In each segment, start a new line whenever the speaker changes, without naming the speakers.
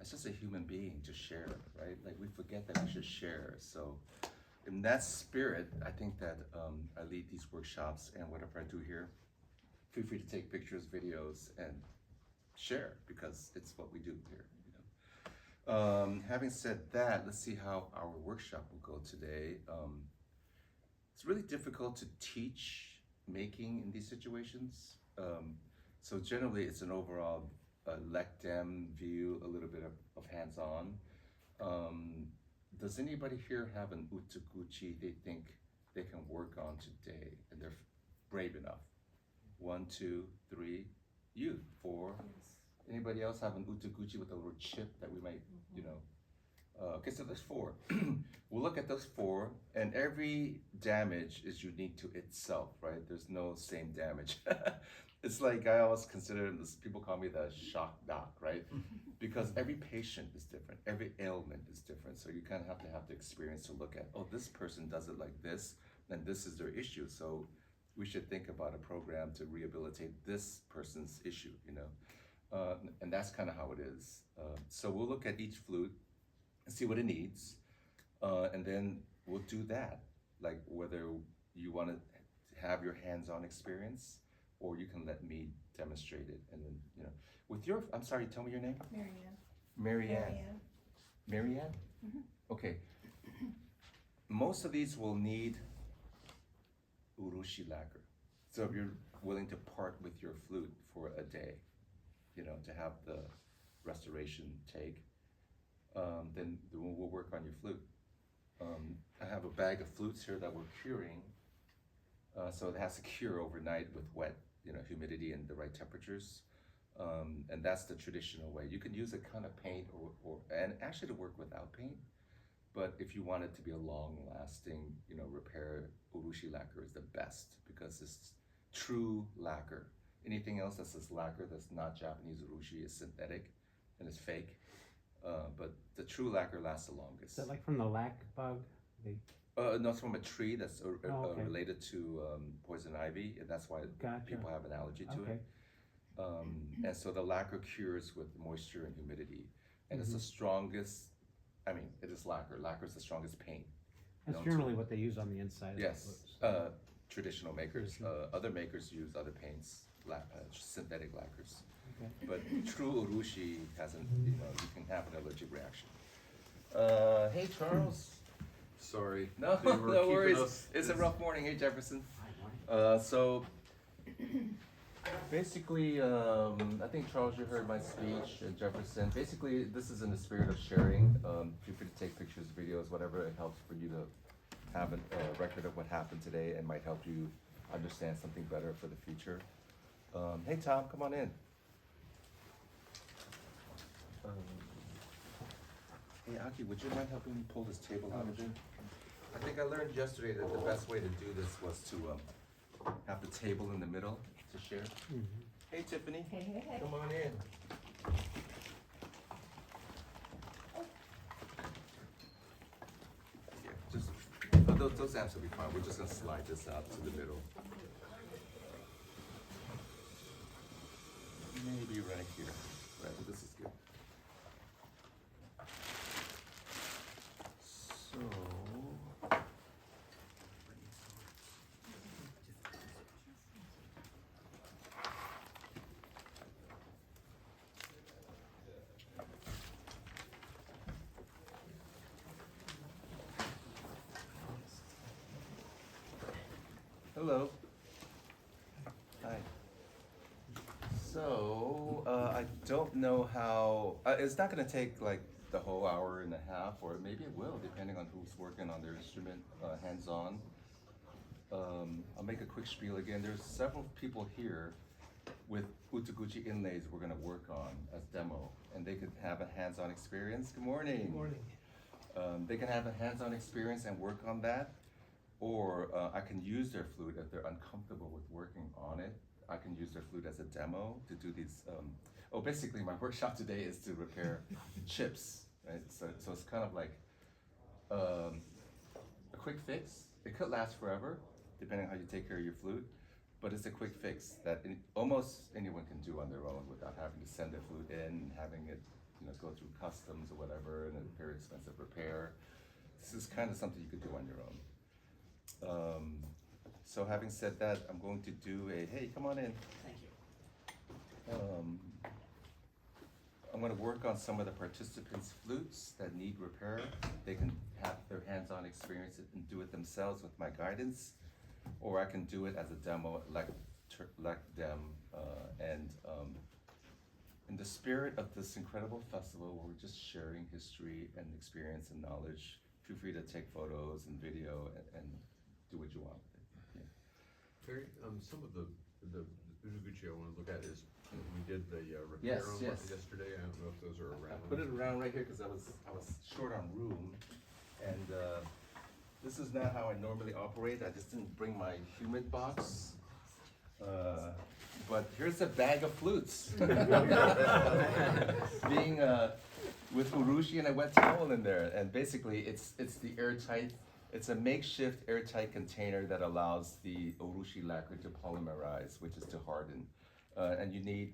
it's just a human being to share, right? Like we forget that we should share. So in that spirit, I think that I lead these workshops, and whatever I do here, feel free to take pictures, videos, and share, because it's what we do here. Having said that, let's see how our workshop will go today. It's really difficult to teach making in these situations. So generally it's an overall lec-dem view, a little bit of hands-on. Does anybody here have an utaguchi they think they can work on today and they're brave enough? 1, 2, 3, you, 4.
Yes.
Anybody else have an utaguchi with a little chip that we might, okay, so there's 4. We'll look at those 4, and every damage is unique to itself, right? There's no same damage. It's like I always consider this, people call me the shock doc, right? Because every patient is different, every ailment is different. So you kind of have the experience to look at, oh, this person does it like this, and this is their issue. So we should think about a program to rehabilitate this person's issue, and that's kind of how it is. So we'll look at each flute and see what it needs, and then we'll do that, like whether you want to have your hands-on experience or you can let me demonstrate it. And then, with your, I'm sorry, tell me your name.
Marianne.
Marianne?
Mhm.
Okay. Most of these will need urushi lacquer. So if you're willing to part with your flute for a day, to have the restoration take, then we'll work on your flute. I have a bag of flutes here that we're curing. So it has to cure overnight with wet, humidity and the right temperatures. And that's the traditional way. You can use a kind of paint and actually to work without paint. But if you want it to be a long-lasting, repair, urushi lacquer is the best because it's true lacquer. Anything else that says lacquer that's not Japanese urushi is synthetic and it's fake. But the true lacquer lasts the longest.
Is that like from the lac bug?
No, it's from a tree that's
okay.
related to poison ivy, and that's why
Gotcha.
people have an allergy to
Okay.
it. And so the lacquer cures with moisture and humidity, and it's the strongest. I mean, it is lacquer. Lacquer is the strongest paint.
That's generally what they use on the inside of
Yes,
the flutes.
traditional makers. Other makers use other paints, synthetic lacquers.
Okay.
But true urushi hasn't. You can have an allergic reaction. Hey, Charles. Sorry. No,
They were
no
keeping
worries.
us
It's a
busy.
rough morning. Hey, Jefferson. So basically, I think, Charles, you heard my speech, and Jefferson. Basically, this is in the spirit of sharing. Feel free to take pictures, videos, whatever. It helps for you to have a record of what happened today and might help you understand something better for the future. Hey, Tom, come on in. Hey, Aki, would you mind helping me pull this table out of here? I think I learned yesterday that the best way to do this was to have the table in the middle to share. Hey, Tiffany.
Hey.
Come on in. Here, just, those amps will be fine. We're just gonna slide this out to the middle. Maybe right here. Right, well, this is good. So, hello. Hi. So, I don't know how, it's not gonna take like the whole hour and a half, or maybe it will, depending on who's working on their instrument, hands-on. I'll make a quick spiel again. There's several people here with utaguchi inlays we're gonna work on as demo, and they could have a hands-on experience. Good morning.
Good morning.
They can have a hands-on experience and work on that, or I can use their flute if they're uncomfortable with working on it. I can use their flute as a demo to do these. Basically, my workshop today is to repair chips, right? So it's kind of like a quick fix. It could last forever, depending on how you take care of your flute, but it's a quick fix that almost anyone can do on their own without having to send their flute in and having it, go through customs or whatever, and a very expensive repair. This is kind of something you could do on your own. So having said that, I'm going to do hey, come on in.
Thank you.
I'm going to work on some of the participants' flutes that need repair. They can have their hands-on experience and do it themselves with my guidance, or I can do it as a demo, like them. In the spirit of this incredible festival, where we're just sharing history and experience and knowledge, feel free to take photos and video and do what you want with it. Yeah.
Terry, some of the Uzuguchi I want to look at is, we did the repair on
Yes.
yesterday. I don't know if those are
I
around.
put it around right here because I was short on room, and this is not how I normally operate. I just didn't bring my humid box. But here's a bag of flutes. Being with urushi and a wet towel in there, and basically it's the airtight. It's a makeshift airtight container that allows the urushi lacquer to polymerize, which is to harden, and you need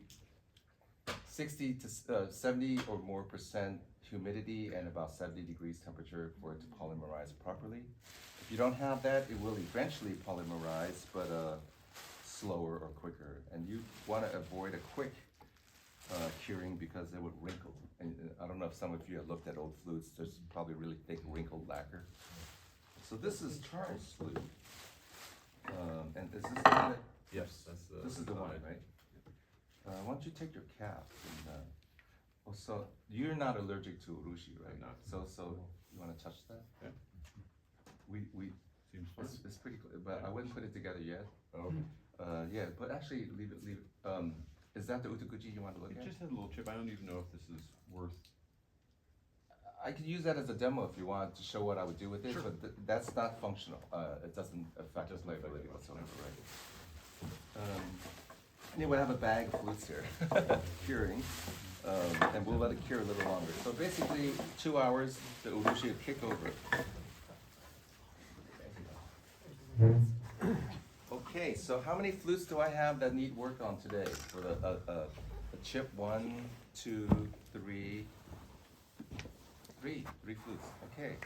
60 to 70 or more % humidity and about 70 degrees temperature for it to polymerize properly. If you don't have that, it will eventually polymerize, but slower or quicker. And you want to avoid a quick curing because it would wrinkle. And I don't know if some of you have looked at old flutes. There's probably really thick wrinkled lacquer. So this is Charles' flute. And is this the one that?
Yes, that's the.
This is the one, right? Why don't you take your cap and, so you're not allergic to urushi, right?
I'm not.
So you wanna touch that?
Yeah.
We,
Seems fun.
it's pretty cool, but I wouldn't put it together yet.
Oh, okay.
Yeah, but actually, leave it. Is that the utuguchi you want to look
It
at?
just had a little chip. I don't even know if this is worth.
I could use that as a demo if you want to show what I would do with it,
Sure.
but that's not functional. It doesn't affect
Doesn't
playability
affect it
whatsoever, right? Anyway, I have a bag of flutes here, curing, and we'll let it cure a little longer. So basically, 2 hours, the urushi will kick over. Okay, so how many flutes do I have that need work on today for the chip? 1, 2, 3. Three flutes. Okay.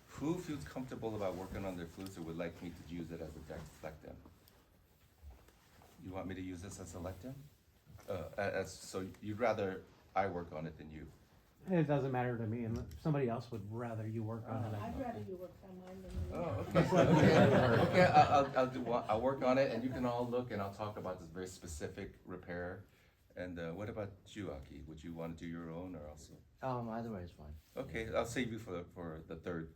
Who feels comfortable about working on their flutes or would like me to use it as a lectem? You want me to use this as a lectem? So you'd rather I work on it than you?
It doesn't matter to me, and somebody else would rather you work on it.
I'd rather you work on mine than me.
Oh, okay. Okay, I'll work on it, and you can all look, and I'll talk about this very specific repair. And what about you, Aki? Would you want to do your own or also?
Either way is fine.
Okay, I'll save you for the third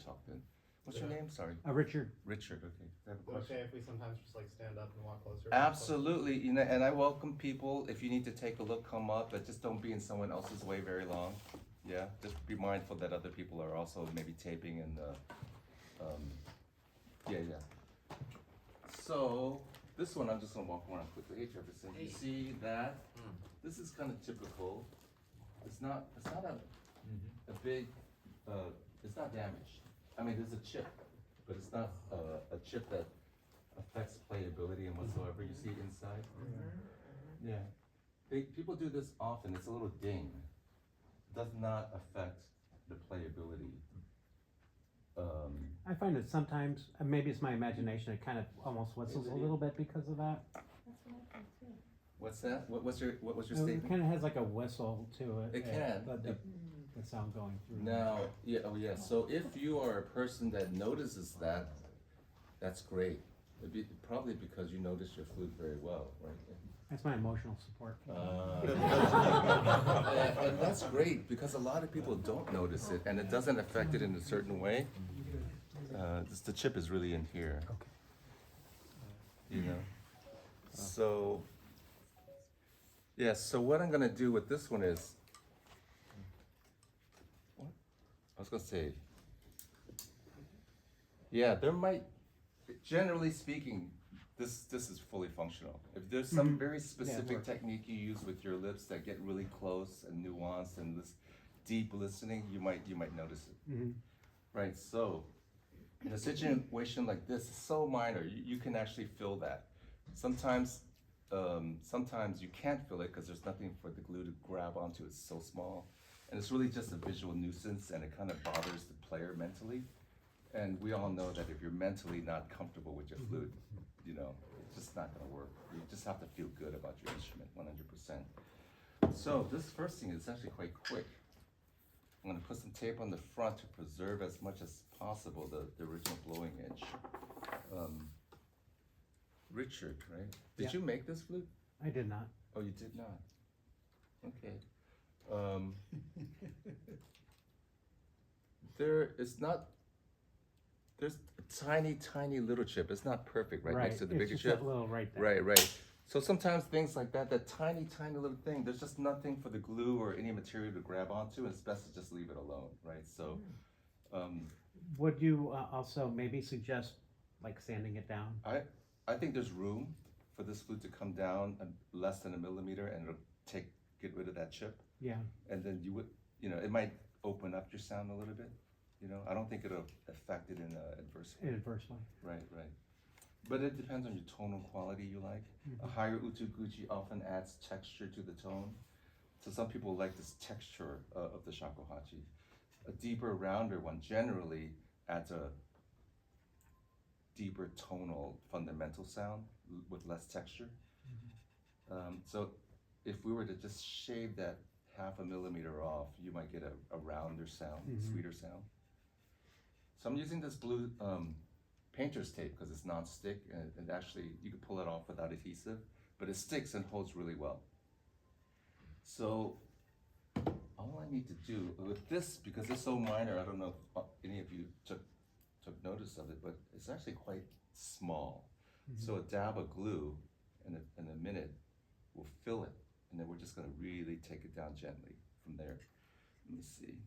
talk then. What's your
Yeah.
name? Sorry.
Richard,
Richard. Okay. I have a
Is it
question.
okay if we sometimes just like stand up and walk closer?
Absolutely, and I welcome people. If you need to take a look, come up, but just don't be in someone else's way very long. Yeah, just be mindful that other people are also maybe taping and yeah. So this one, I'm just gonna walk around quickly. Hey Jefferson, you see that? This is kind of typical. It's not a big. It's not damaged. I mean, there's a chip, but it's not a chip that affects playability and whatsoever. You see inside? Yeah. People do this often. It's a little ding. Does not affect the playability.
I find that sometimes, maybe it's my imagination, it kind of almost whistles a little bit because of that.
That's what I think too.
What's that? What was your
It
statement?
kind of has like a whistle to it.
It can.
The sound going through.
Now, yeah. So if you are a person that notices that, that's great. Probably because you notice your flute very well, right?
That's my emotional support.
And that's great because a lot of people don't notice it and it doesn't affect it in a certain way. The chip is really in here. You know? So, yeah, so what I'm gonna do with this one is, what? I was gonna say, yeah, there might, generally speaking, this is fully functional. If there's some very specific technique you use with your lips that get really close and nuanced and this deep listening, you might notice it.
Mhm.
Right, so in a situation like this, it's so minor, you can actually feel that. Sometimes sometimes you can't feel it because there's nothing for the glue to grab onto. It's so small. And it's really just a visual nuisance, and it kind of bothers the player mentally. And we all know that if you're mentally not comfortable with your flute, you know, it's just not gonna work. You just have to feel good about your instrument, 100%. So this first thing is actually quite quick. I'm gonna put some tape on the front to preserve as much as possible the original blowing edge. Richard, right? Did
Yeah.
you make this flute?
I did not.
Oh, you did not? Okay. There is not, there's a tiny, tiny little chip. It's not perfect right next to the
It's
bigger
just
chip.
that little right there.
Right, right. So sometimes things like that, that tiny, tiny little thing, there's just nothing for the glue or any material to grab onto, and it's best to just leave it alone, right? So,
Would you also maybe suggest like sanding it down?
I think there's room for this flute to come down less than a millimeter, and it'll get rid of that chip.
Yeah.
And then you would, you know, it might open up your sound a little bit. You know, I don't think it'll affect it in an adverse way.
Inversely.
Right, right. But it depends on your tonal quality you like. A higher utuguchi often adds texture to the tone. So some people like this texture of the shakuhachi. A deeper, rounder one generally adds a deeper tonal fundamental sound with less texture. So if we were to just shave that half a millimeter off, you might get a rounder sound, sweeter sound. So I'm using this blue painter's tape because it's non-stick, and actually you can pull it off without adhesive, but it sticks and holds really well. So all I need to do with this, because it's so minor, I don't know if any of you took notice of it, but it's actually quite small. So a dab of glue in a minute will fill it, and then we're just gonna really take it down gently from there. Let me see.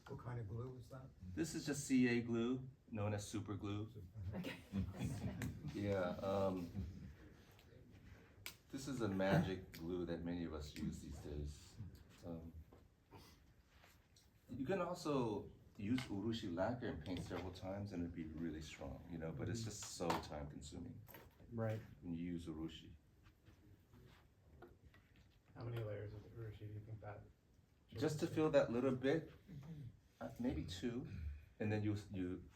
What kind of glue is that?
This is just CA glue, known as super glue.
Okay.
Yeah, this is a magic glue that many of us use these days. You can also use urushi lacquer and paint several times, and it'd be really strong, you know, but it's just so time consuming
Right.
when you use urushi.
How many layers of urushi do you think that?
Just to feel that little bit, maybe two, and then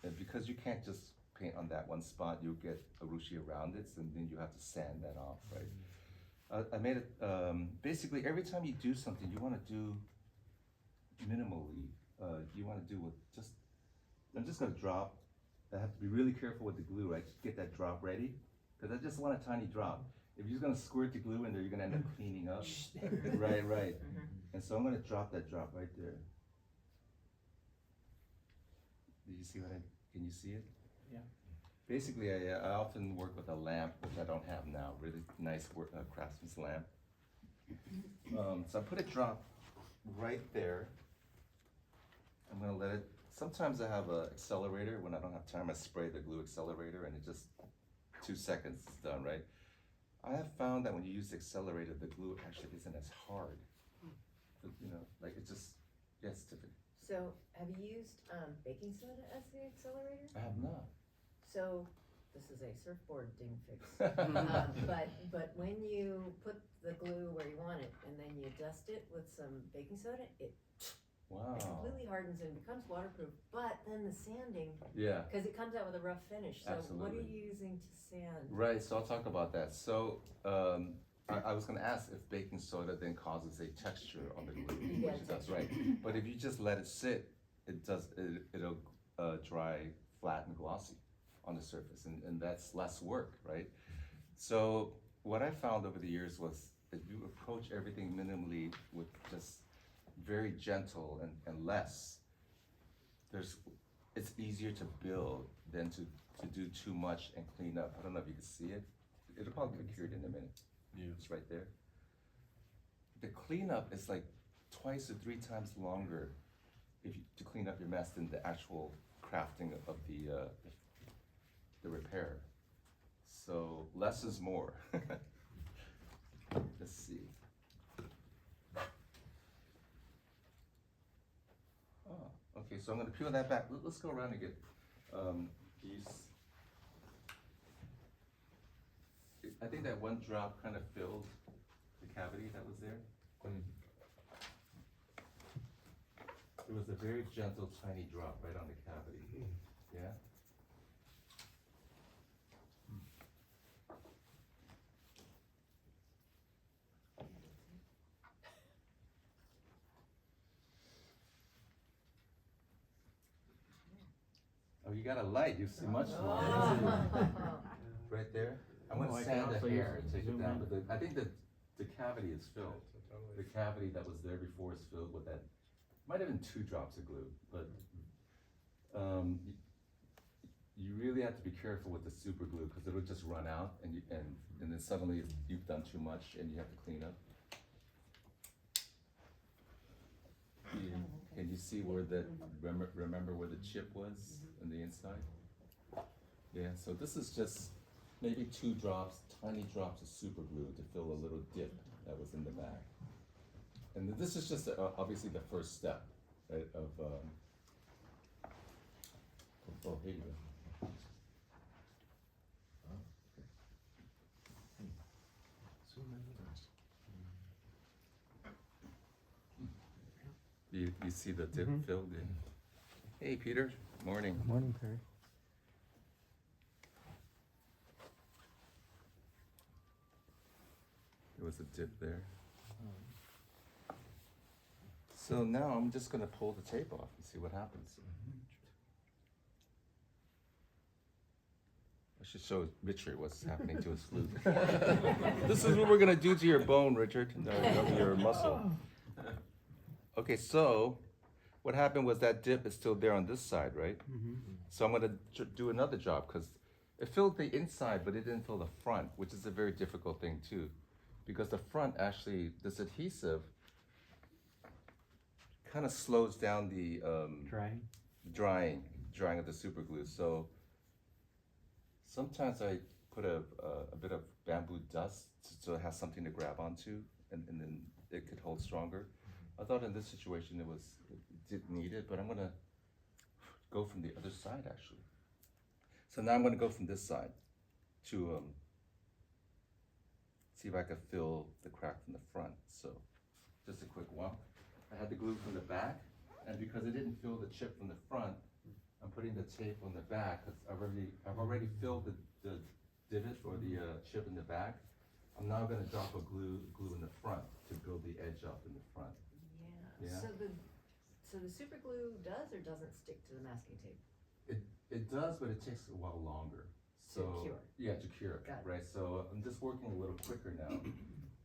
and because you can't just paint on that one spot, you'll get urushi around it, and then you have to sand that off, right? I made it, basically every time you do something, you wanna do minimally. You wanna do with just, I'm just gonna drop. I have to be really careful with the glue, right? Get that drop ready, because I just want a tiny drop. If you're just gonna squirt the glue in there, you're gonna end up cleaning up. Right, right. And so I'm gonna drop that drop right there. Did you see can you see it?
Yeah.
Basically, I often work with a lamp, which I don't have now, really nice craftsman's lamp. So I put a drop right there. I'm gonna let it, sometimes I have an accelerator. When I don't have time, I spray the glue accelerator, and it just 2 seconds is done, right? I have found that when you use the accelerator, the glue actually isn't as hard. You know, like it just, yes, Tiffany.
So, have you used baking soda as the accelerator?
I have not.
So, this is a surfboard ding fix. But when you put the glue where you want it, and then you dust it with some baking soda, it
Wow.
completely hardens and becomes waterproof. But then the sanding,
Yeah.
because it comes out with a rough finish. So, what are
Absolutely.
you using to sand?
Right, so I'll talk about that. So, I was gonna ask if baking soda then causes a texture on the glue,
Yeah,
which it does, right? But if you just let it sit, it'll dry flat and glossy on the surface, and that's less work, right? So what I found over the years was if you approach everything minimally with just very gentle and less, it's easier to build than to do too much and clean up. I don't know if you can see it. It'll probably get cured in a minute.
Yeah.
It's right there. The cleanup is like 2 or 3 times longer to clean up your mess than the actual crafting of the repair. So less is more. Let's see. Oh, okay, so I'm gonna peel that back. Let's go around and get these. I think that one drop kind of filled the cavity that was there. It was a very gentle, tiny drop right on the cavity. Yeah. Oh, you got a light. You see much more. Right there. I'm
Oh,
gonna
I can
sand the
also
hair
use
and take it
zoom
down,
in.
but I think that the cavity is filled.
So totally.
The cavity that was there before is filled with that. Might have been 2 drops of glue, but you really have to be careful with the super glue because it'll just run out and then suddenly you've done too much and you have to clean up. Can you see where the remember where the chip was on the inside? Yeah, so this is just maybe 2 drops, tiny drops of super glue to fill a little dip that was in the back. And this is just obviously the first step, right, of oh, here you go. You see the dip filled in. Hey, Peter. Morning.
Morning, Perry.
There was a dip there. So now I'm just gonna pull the tape off and see what happens. I should show Richard what's happening to his glue. This is what we're gonna do to your bone, Richard, your muscle. Okay, so what happened was that dip is still there on this side, right? So I'm gonna do another job because it filled the inside, but it didn't fill the front, which is a very difficult thing too. Because the front actually, this adhesive kind of slows down the drying of the super glue. So sometimes I put a bit of bamboo dust so it has something to grab onto and then it could hold stronger. I thought in this situation it didn't need it, but I'm gonna go from the other side actually. So now I'm gonna go from this side to see if I can fill the crack from the front. So just a quick walk. I had the glue from the back, and because it didn't fill the chip from the front, I'm putting the tape on the back because I've already filled the divot or the chip in the back. I'm now going to drop a glue in the front to build the edge up in the front.
Yeah.
Yeah.
So the super glue does or doesn't stick to the masking tape?
It does, but it takes a while longer. So
cure.
Yeah, to cure,
Got it.
right? So I'm just working a little quicker now.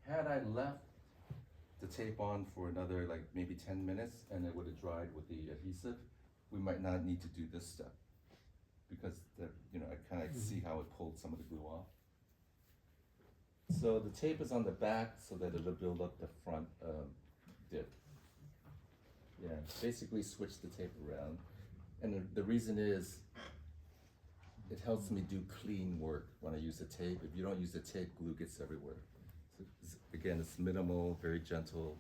Had I left the tape on for another like maybe 10 minutes and it would have dried with the adhesive, we might not need to do this step because I kind of see how it pulled some of the glue off. So the tape is on the back so that it'll build up the front dip. Yeah, basically switch the tape around. And the reason is it helps me do clean work when I use the tape. If you don't use the tape, glue gets everywhere. So again, it's minimal, very gentle.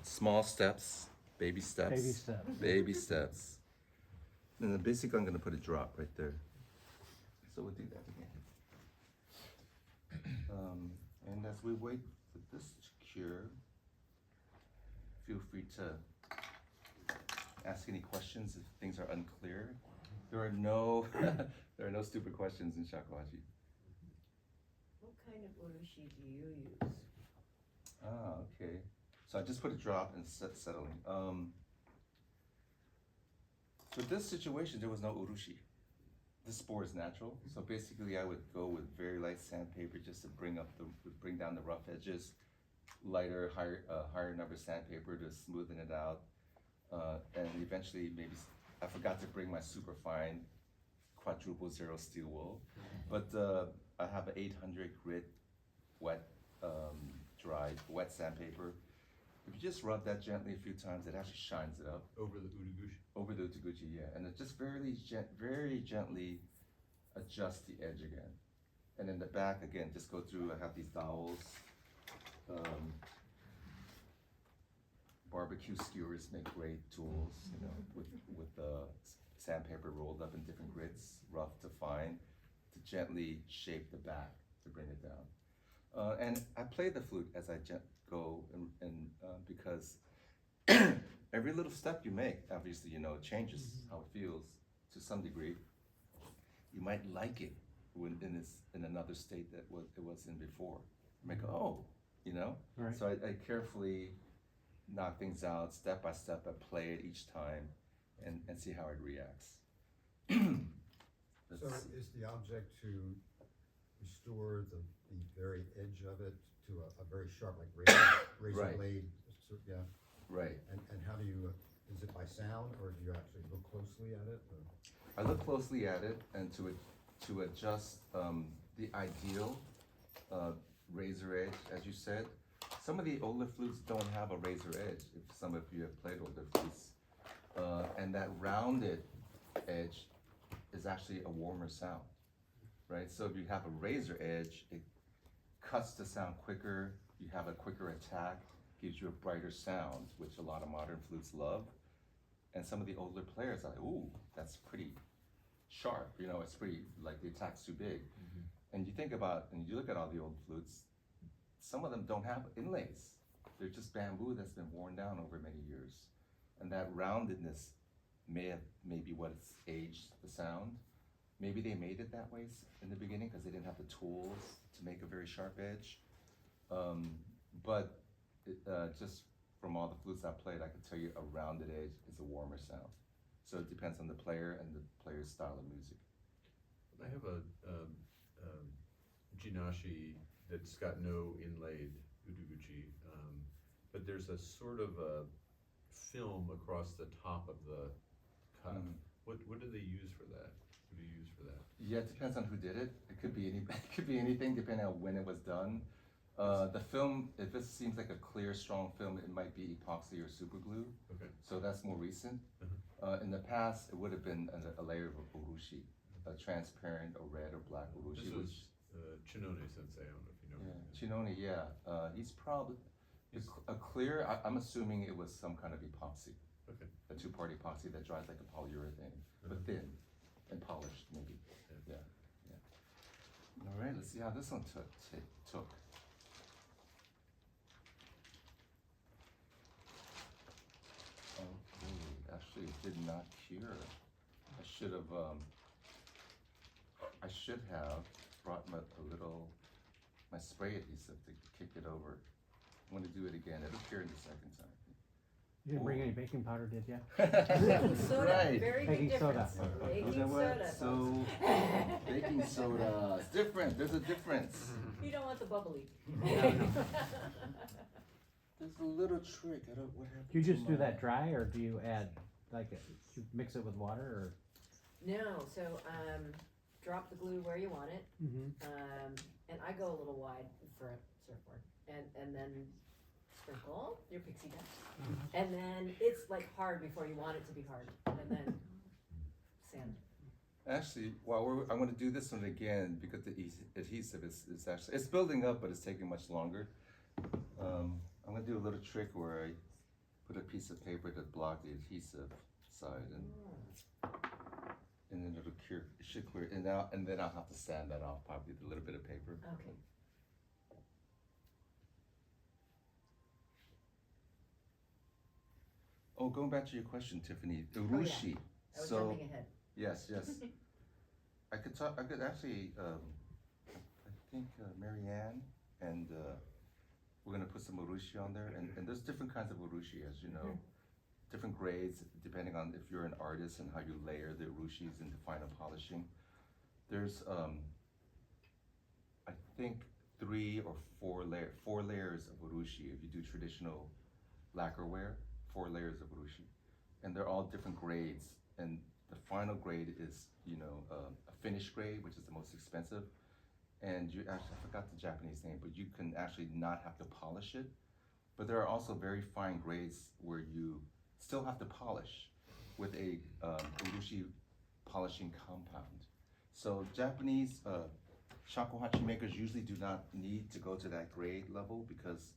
Small steps, baby steps.
Baby steps.
Baby steps. And then basically I'm gonna put a drop right there. So we'll do that again. And as we wait for this to cure, feel free to ask any questions if things are unclear. There are no stupid questions in Shakuhachi.
What kind of urushi do you use?
Ah, okay. So I just put a drop and settling. For this situation, there was no urushi. This spore is natural, so basically I would go with very light sandpaper just to bring down the rough edges, lighter, higher number sandpaper to smoothen it out, and eventually maybe I forgot to bring my super fine quadruple zero steel wool, but I have an 800 grit wet sandpaper. If you just rub that gently a few times, it actually shines it up.
Over the Udaguchi.
Over the Udaguchi, yeah. And it just very gently adjust the edge again. And in the back, again, just go through, I have these dowels. Barbecue skewers make great tools, with sandpaper rolled up in different grits, rough to fine. to gently shape the back to bring it down. And I play the flute as I go, and because every little step you make, obviously, you know, it changes how it feels to some degree. You might like it when in another state that it was in before. You might go, oh, you know.
Right.
So I carefully knock things out step by step. I play it each time, and see how it reacts.
So
Let's see.
is the object to restore the very edge of it to a very sharp, like razor
Right.
blade? Yeah,
Right.
and how do you, is it by sound, or do you actually look closely at it? Or?
I look closely at it and to adjust the ideal razor edge, as you said. Some of the older flutes don't have a razor edge, if some of you have played older flutes. And that rounded edge is actually a warmer sound, right? So if you have a razor edge, it cuts the sound quicker, you have a quicker attack, gives you a brighter sound, which a lot of modern flutes love. And some of the older players are like, ooh, that's pretty sharp, you know, it's pretty, like the attack's too big. And you think about, and you look at all the old flutes, some of them don't have inlays. They're just bamboo that's been worn down over many years. And that roundedness may be what's aged the sound. Maybe they made it that way in the beginning because they didn't have the tools to make a very sharp edge. But just from all the flutes I played, I can tell you a rounded edge is a warmer sound. So it depends on the player and the player's style of music.
I have a jinashi that's got no inlaid uduguchi, but there's a sort of a film across the top of the cup. What do they use for that? What do you use for that?
Yeah, it depends on who did it. It could be it could be anything depending on when it was done. The film, if it seems like a clear, strong film, it might be epoxy or super glue.
Okay.
So that's more recent. In the past, it would have been a layer of urushi, a transparent or red or black urushi.
This was Chinone Sensei, I don't know if you know him.
Chinone, yeah. He's probably a clear. I'm assuming it was some kind of epoxy.
Okay.
A two-part epoxy that dries like a polyurethane, but thin and polished, maybe. Yeah. All right, let's see how this one took. Okay, actually it did not cure. I should have brought my spray adhesive to kick it over. I'm gonna do it again. It'll cure in the second time.
You didn't bring any baking powder, did you?
Baking soda,
Right.
very
Baking
big
soda.
difference.
You
Baking
know what?
soda.
So
folks.
baking soda, it's different. There's a difference.
You don't want the bubbly.
There's a little trick. I don't. What happened?
Do you
to
just do
my-
that dry, or do you add, like, you mix it with water, or?
No, so drop the glue where you want it,
Mm-hmm.
and I go a little wide for a surfboard, and then sprinkle your pixie dust, and then it's like hard before you want it to be hard, and then sand.
Actually, I'm going to do this one again because the adhesive is actually it's building up, but it's taking much longer. I'm going to do a little trick where I put a piece of paper to block the adhesive side, and then it'll cure. It should clear, and then I'll have to sand that off probably with a little bit of paper.
Okay.
Oh, going back to your question, Tiffany,
yeah.
urushi.
I was
So
jumping ahead.
yes. I could actually. I think Marianne and we're gonna put some urushi on there, and there's different kinds of urushi, as you know, different grades depending on if you're an artist and how you layer the urushis into final polishing. There's I think 3 or 4 layers of urushi if you do traditional lacquerware. 4 layers of urushi, and they're all different grades. And the final grade is, a finished grade, which is the most expensive. And you actually, I forgot the Japanese name, but you can actually not have to polish it. But there are also very fine grades where you still have to polish with a urushi polishing compound. So Japanese shakuhachi makers usually do not need to go to that grade level because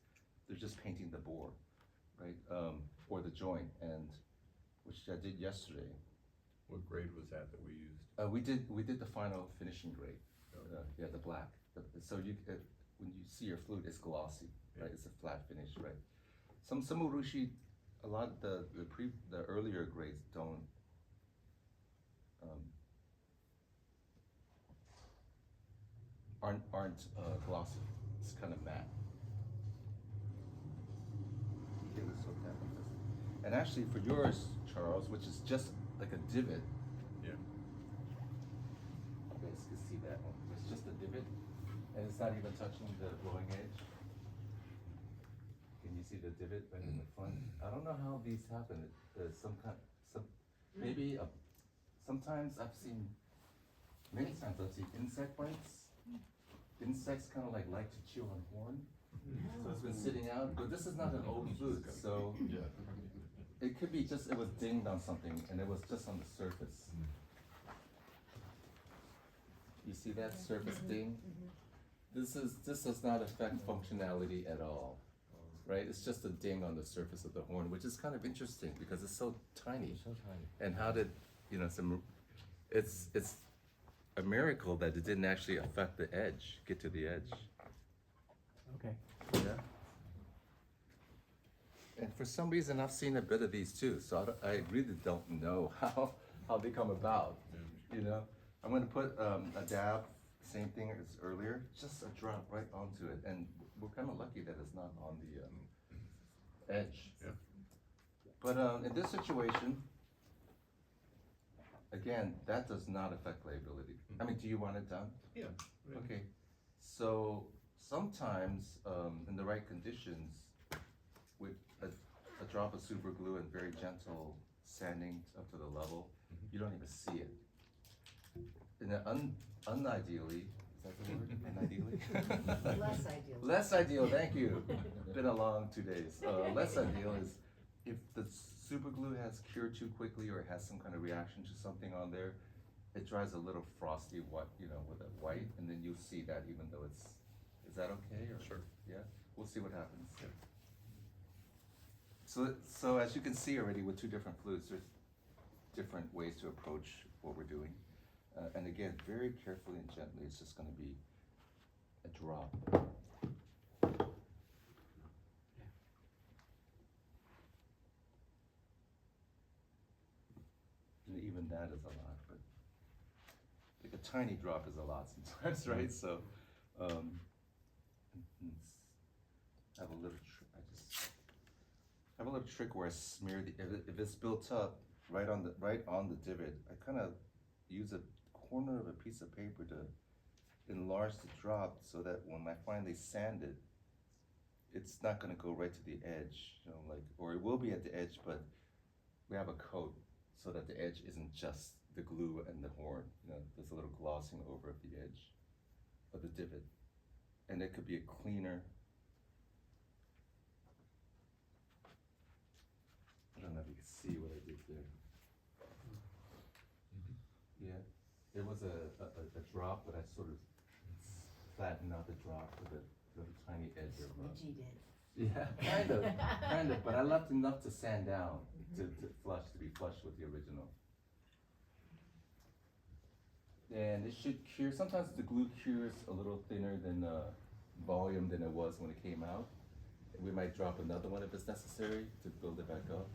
they're just painting the bore, right? Or the joint, and which I did yesterday.
What grade was that we used?
We did the final finishing grade.
Okay.
Yeah, the black. So when you see your flute, it's glossy, right? It's a flat finish, right? Some urushi, a lot of the earlier grades don't. Aren't glossy. It's kind of matte. Okay, let's look at this. And actually, for yours, Charles, which is just like a divot.
Yeah.
You guys can see that one. It's just a divot, and it's not even touching the blowing edge. Can you see the divot right in the front? I don't know how these happen. Maybe sometimes many times I've seen insect bites. Insects kind of like to chew on horn. So it's been sitting out, but this is not an old flute, so it could be just, it was dinged on something and it was just on the surface. You see that surface ding? This does not affect functionality at all, right? It's just a ding on the surface of the horn, which is kind of interesting because it's so tiny.
It's so tiny.
And how did, it's a miracle that it didn't actually affect the edge, get to the edge.
Okay.
Yeah. And for some reason, I've seen a bit of these too, so I really don't know how they come about, you know? I'm gonna put a dab, same thing as earlier, just a drop right onto it, and we're kind of lucky that it's not on the edge.
Yeah.
But in this situation, again, that does not affect playability. I mean, do you want it done?
Yeah.
Okay, so sometimes in the right conditions, with a drop of super glue and very gentle sanding up to the level, you don't even see it. In an unideally, is that the word? Unideally?
Less ideal.
Less ideal, thank you. Been a long 2 days. Less ideal is if the super glue has cured too quickly or it has some kind of reaction to something on there, it dries a little frosty white, with a white, and then you'll see that even though is that okay? Or,
Sure.
Yeah, we'll see what happens. So as you can see already with two different flutes, there's different ways to approach what we're doing. And again, very carefully and gently, it's just gonna be a drop. And even that is a lot, but like a tiny drop is a lot sometimes, right? So, I have a little trick where I smear if it's built up right on the divot, I kind of use a corner of a piece of paper to enlarge the drop so that when I finally sand it, it's not gonna go right to the edge, or it will be at the edge, but we have a coat so that the edge isn't just the glue and the horn, there's a little glossing over at the edge of the divot. And it could be a cleaner, I don't know if you can see what I did there. Yeah, there was a drop, but I sort of flattened out the drop with a little tiny edge of
Smudgy did.
yeah, kind of, but I left enough to sand down to be flush with the original. And it should cure, sometimes the glue cures a little thinner than volume than it was when it came out. We might drop another one if it's necessary to build it back up.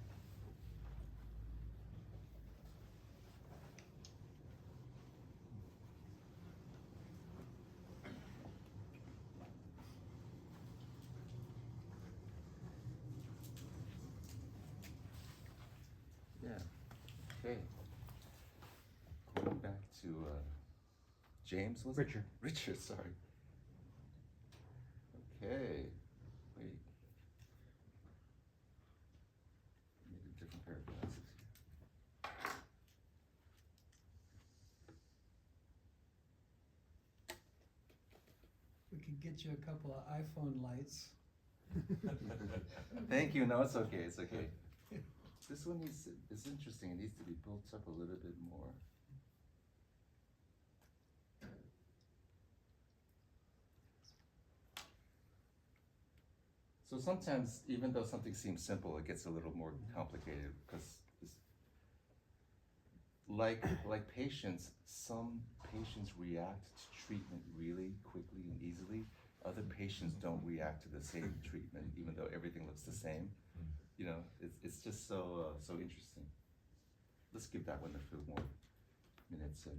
Yeah, okay. Going back to James, was it?
Richard.
Richard, sorry. Okay, wait. Maybe a different pair of glasses
We could get you a couple of iPhone lights.
here. Thank you, no, it's okay, it's okay. This one is interesting, it needs to be built up a little bit more. So sometimes, even though something seems simple, it gets a little more complicated because like patients, some patients react to treatment really quickly and easily. Other patients don't react to the same treatment, even though everything looks the same. You know, it's just so interesting. Let's give that one a few more minutes in.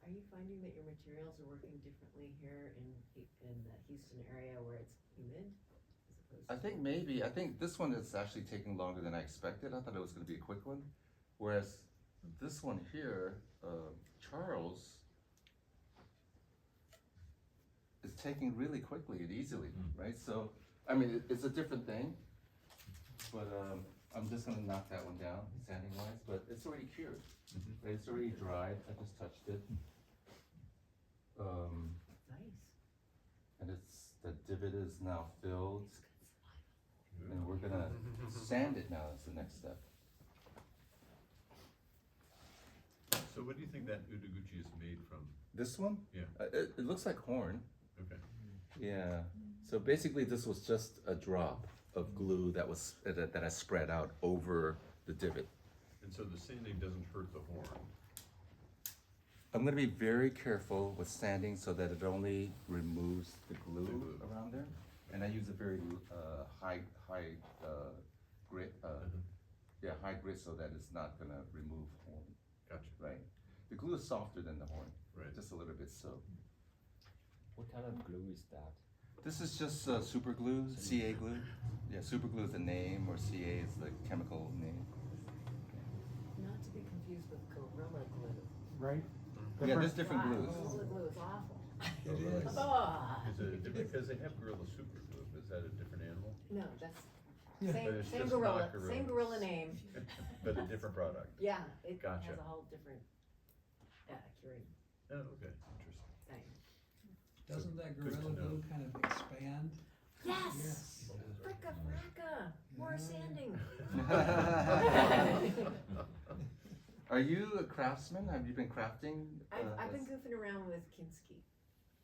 Are you finding that your materials are working differently here in the Houston area where it's humid?
I think maybe, I think this one is actually taking longer than I expected. I thought it was gonna be a quick one. Whereas this one here, Charles, is taking really quickly and easily, right? So, I mean, it's a different thing, but I'm just gonna knock that one down, sanding wise, but it's already cured, right? It's already dried, I just touched it.
Nice.
And the divot is now filled, and we're gonna sand it now, that's the next step.
So what do you think that Udaguchi is made from?
This one?
Yeah.
It looks like horn.
Okay.
Yeah. So basically, this was just a drop of glue that was that I spread out over the divot.
And so the sanding doesn't hurt the horn.
I'm gonna be very careful with sanding so that it only removes the glue around there, and I use a very high grit. Yeah, high grit so that it's not gonna remove horn.
Gotcha.
Right. The glue is softer than the horn.
Right.
Just a little bit so.
What kind of glue is that?
This is just super glue, CA glue. Yeah, super glue is the name, or CA is the chemical name.
Not to be confused with Gorilla Glue.
Right?
Yeah, there's different
Wow,
glues.
Gorilla Glue is awful.
It is.
Oh,
Is it different, because they have Gorilla Super Glue, is that a different animal?
no, that's,
Yeah.
But
same,
it's
same
just
gorilla,
not gorilla.
same gorilla name.
But a different product?
Yeah, it
Gotcha.
has a whole different, curing
Oh, okay, interesting.
thing.
Doesn't that
Good to
Gorilla
know.
Glue kind of expand?
Yes!
Yes.
Fricka fracka, more
Yeah.
sanding.
Are you a craftsman? Have you been crafting?
I've been
as-
goofing around with Kinski.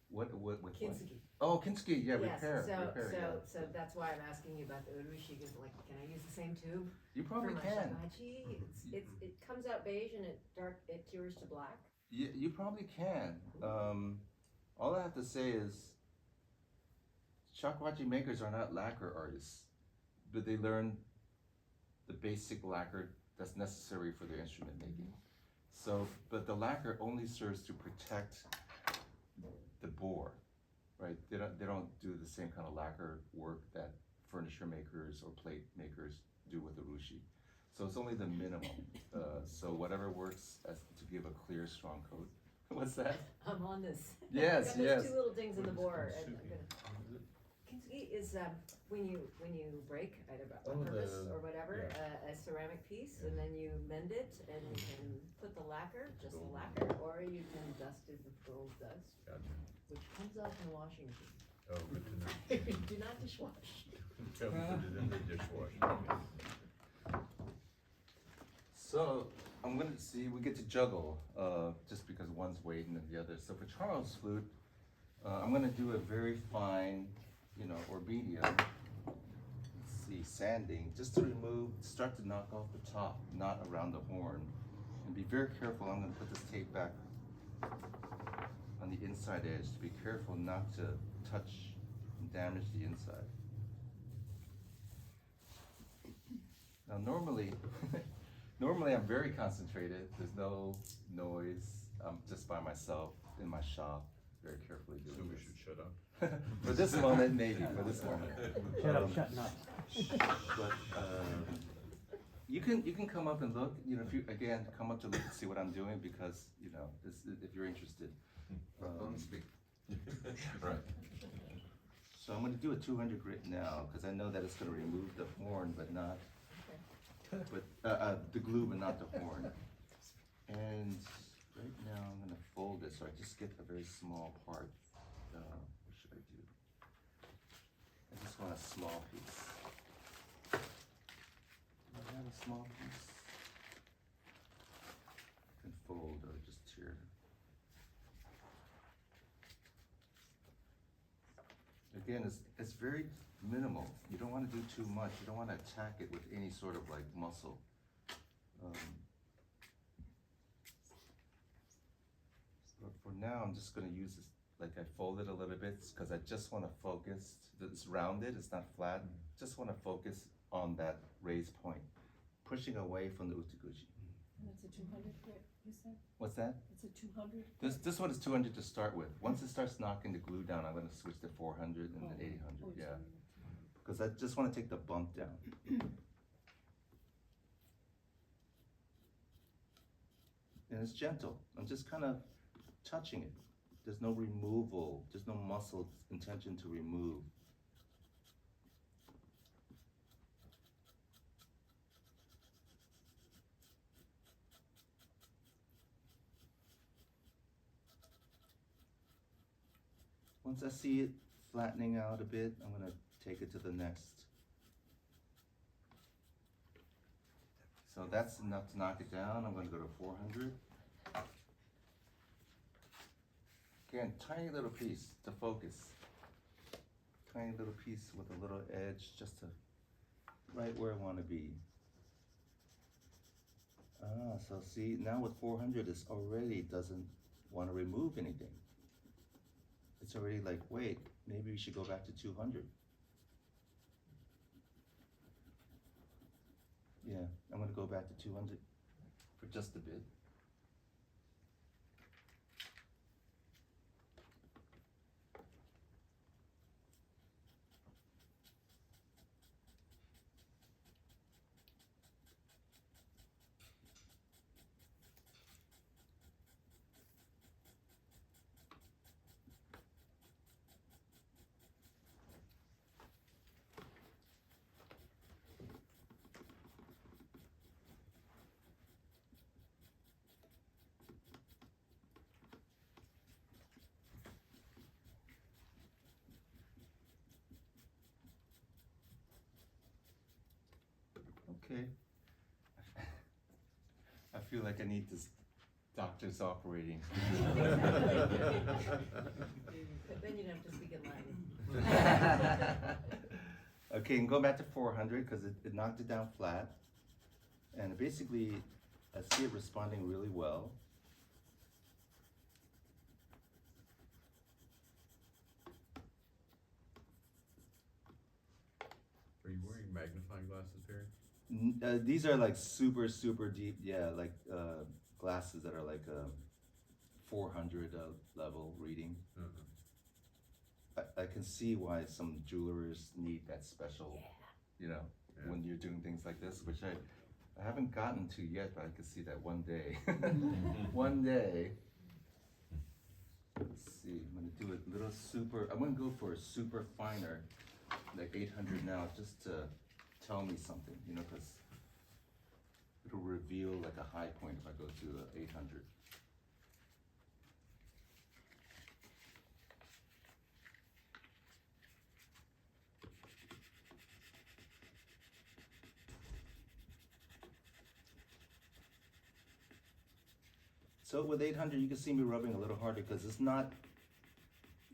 What with what?
Kinski.
Oh, Kinski, yeah,
Yes,
repair,
so,
repair,
so,
yeah.
so that's why I'm asking you about the urushi, because like, can I use the same tube
You
for
probably
my
can.
shakuhachi? It comes out beige and it cures to black.
You probably can. All I have to say is, shakuhachi makers are not lacquer artists, but they learn the basic lacquer that's necessary for their instrument making. So, but the lacquer only serves to protect the bore, right? They don't do the same kind of lacquer work that furniture makers or plate makers do with the urushi. So it's only the minimum. So whatever works as to give a clear, strong coat. What's that?
I'm on this.
Yes,
I've got
yes.
those two little dings in the bore.
What is
and I'm
kintsugi?
gonna-
What is it?
Kintsugi is when you break either
Oh,
on purpose
the-
or whatever
yeah.
a ceramic piece,
Yeah.
and then you mend it and you can put the lacquer, just the lacquer, or you can dust it with gold dust,
Gotcha.
which comes out in the washing machine.
Oh, good to know.
Do not dishwash.
Don't put it in the dishwasher.
So I'm gonna see, we get to juggle, just because one's waiting and the other. So for Charles' flute, I'm gonna do a very fine, or medium, let's see, sanding, just to remove, start to knock off the top, not around the horn. And be very careful, I'm gonna put this tape back on the inside edge, to be careful not to touch and damage the inside. Now normally, normally I'm very concentrated, there's no noise, I'm just by myself in my shop, very carefully
So
doing
we
this.
should shut up?
For this moment, maybe, for this moment.
Shut up, shut up.
But, you can come up and look, if you, again, come up to look and see what I'm doing, because, if you're interested. Right. So I'm gonna do a 200 grit now, because I know that it's gonna remove the horn, but not, the glue, but not the horn. And right now, I'm gonna fold it, so I just get a very small part. What should I do? I just want a small piece. Do I have a small piece? I can fold or just tear. Again, it's very minimal. You don't want to do too much. You don't want to attack it with any sort of like muscle. But for now, I'm just gonna use this, like I fold it a little bit, cause I just wanna focus, it's rounded, it's not flat, just wanna focus on that raised point, pushing away from the utaguchi.
And it's a 200 here, you said?
What's that?
It's a 200?
This one is 200 to start with. Once it starts knocking the glue down, I'm gonna switch to 400 and then 800, yeah. Because I just wanna take the bump down. And it's gentle. I'm just kind of touching it. There's no removal. There's no muscle intention to remove. Once I see it flattening out a bit, I'm gonna take it to the next. So that's enough to knock it down. I'm gonna go to 400. Again, tiny little piece to focus. Tiny little piece with a little edge just to right where I wanna be. Ah, so see, now with 400, it already doesn't wanna remove anything. It's already like, wait, maybe we should go back to 200. Yeah, I'm gonna go back to 200 for just a bit. Okay. I feel like I need this doctor's operating.
But then you'd have to speak in Latin.
Okay, and go back to 400 because it knocked it down flat. And basically, I see it responding really well.
Are you wearing magnifying glasses, Perry?
These are like super, super deep, yeah, like glasses that are like 400 level reading. I can see why some jewelers need that special, you know,
Yeah.
when you're doing things like this, which I haven't gotten to yet, but I can see that one day. One day. Let's see, I'm gonna do a little super, I'm gonna go for a super finer, like 800 now, just to tell me something, you know, because it'll reveal like a high point if I go to 800. So with 800, you can see me rubbing a little harder because it's not,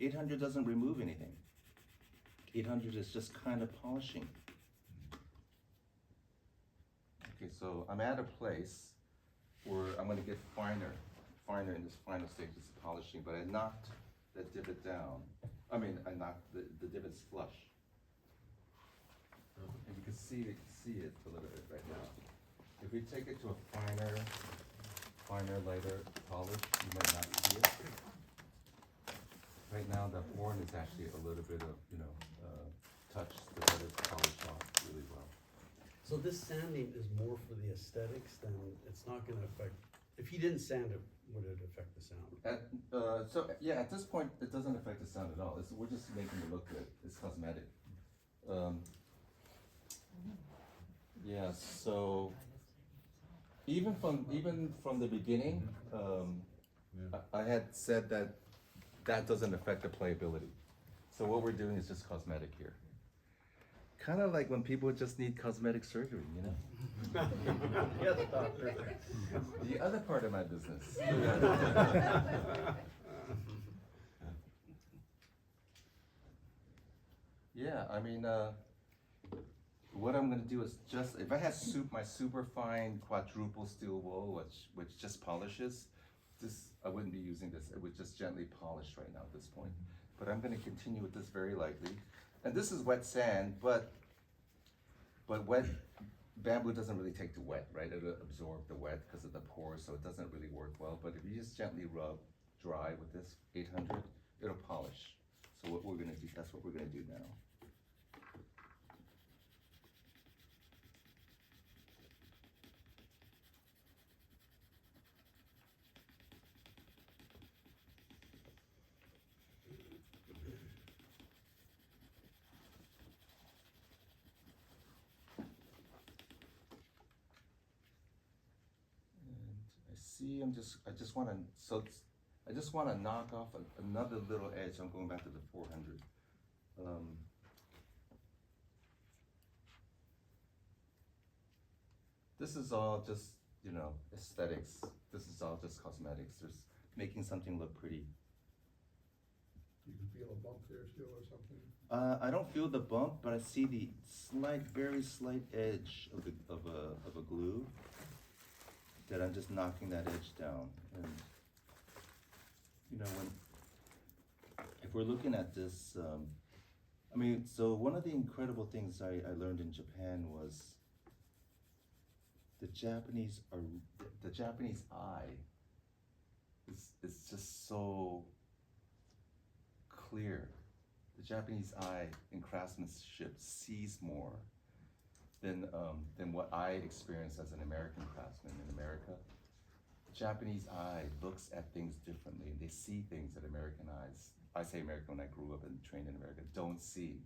800 doesn't remove anything. 800 is just kind of polishing. Okay, so I'm at a place where I'm gonna get finer in this final stage of polishing, but I knocked the divot down. I knocked the divots flush. And you can see it a little bit right now. If we take it to a finer, lighter polish, you might not see it. Right now, the horn is actually a little bit of, touch the feathers polished off really well.
So this sanding is more for the aesthetics than, it's not gonna affect, if you didn't sand it, would it affect the sound?
At this point, it doesn't affect the sound at all. We're just making it look good. It's cosmetic. Yeah, so even from the beginning, I had said that doesn't affect the playability. So what we're doing is just cosmetic here. Kind of like when people just need cosmetic surgery, you know?
Yeah, the doctor.
The other part of my business. Yeah, what I'm gonna do is just, if I had my super fine quadruple steel wool, which just polishes, this, I wouldn't be using this, it would just gently polish right now at this point. But I'm gonna continue with this very lightly. And this is wet sand, but wet, bamboo doesn't really take the wet, right? It'll absorb the wet because of the pores, so it doesn't really work well. But if you just gently rub dry with this 800, it'll polish. So what we're gonna do, that's what we're gonna do now. I just wanna, I just wanna knock off another little edge. I'm going back to the 400. This is all just, you know, aesthetics. This is all just cosmetics. There's making something look pretty.
You can feel a bump there still or something?
I don't feel the bump, but I see the slight, very slight edge of a glue that I'm just knocking that edge down. And you know, if we're looking at this, I mean, so one of the incredible things I learned in Japan was the Japanese eye is just so clear. The Japanese eye in craftsmanship sees more than what I experienced as an American craftsman in America. The Japanese eye looks at things differently, and they see things that American eyes, I say American when I grew up and trained in America, don't see.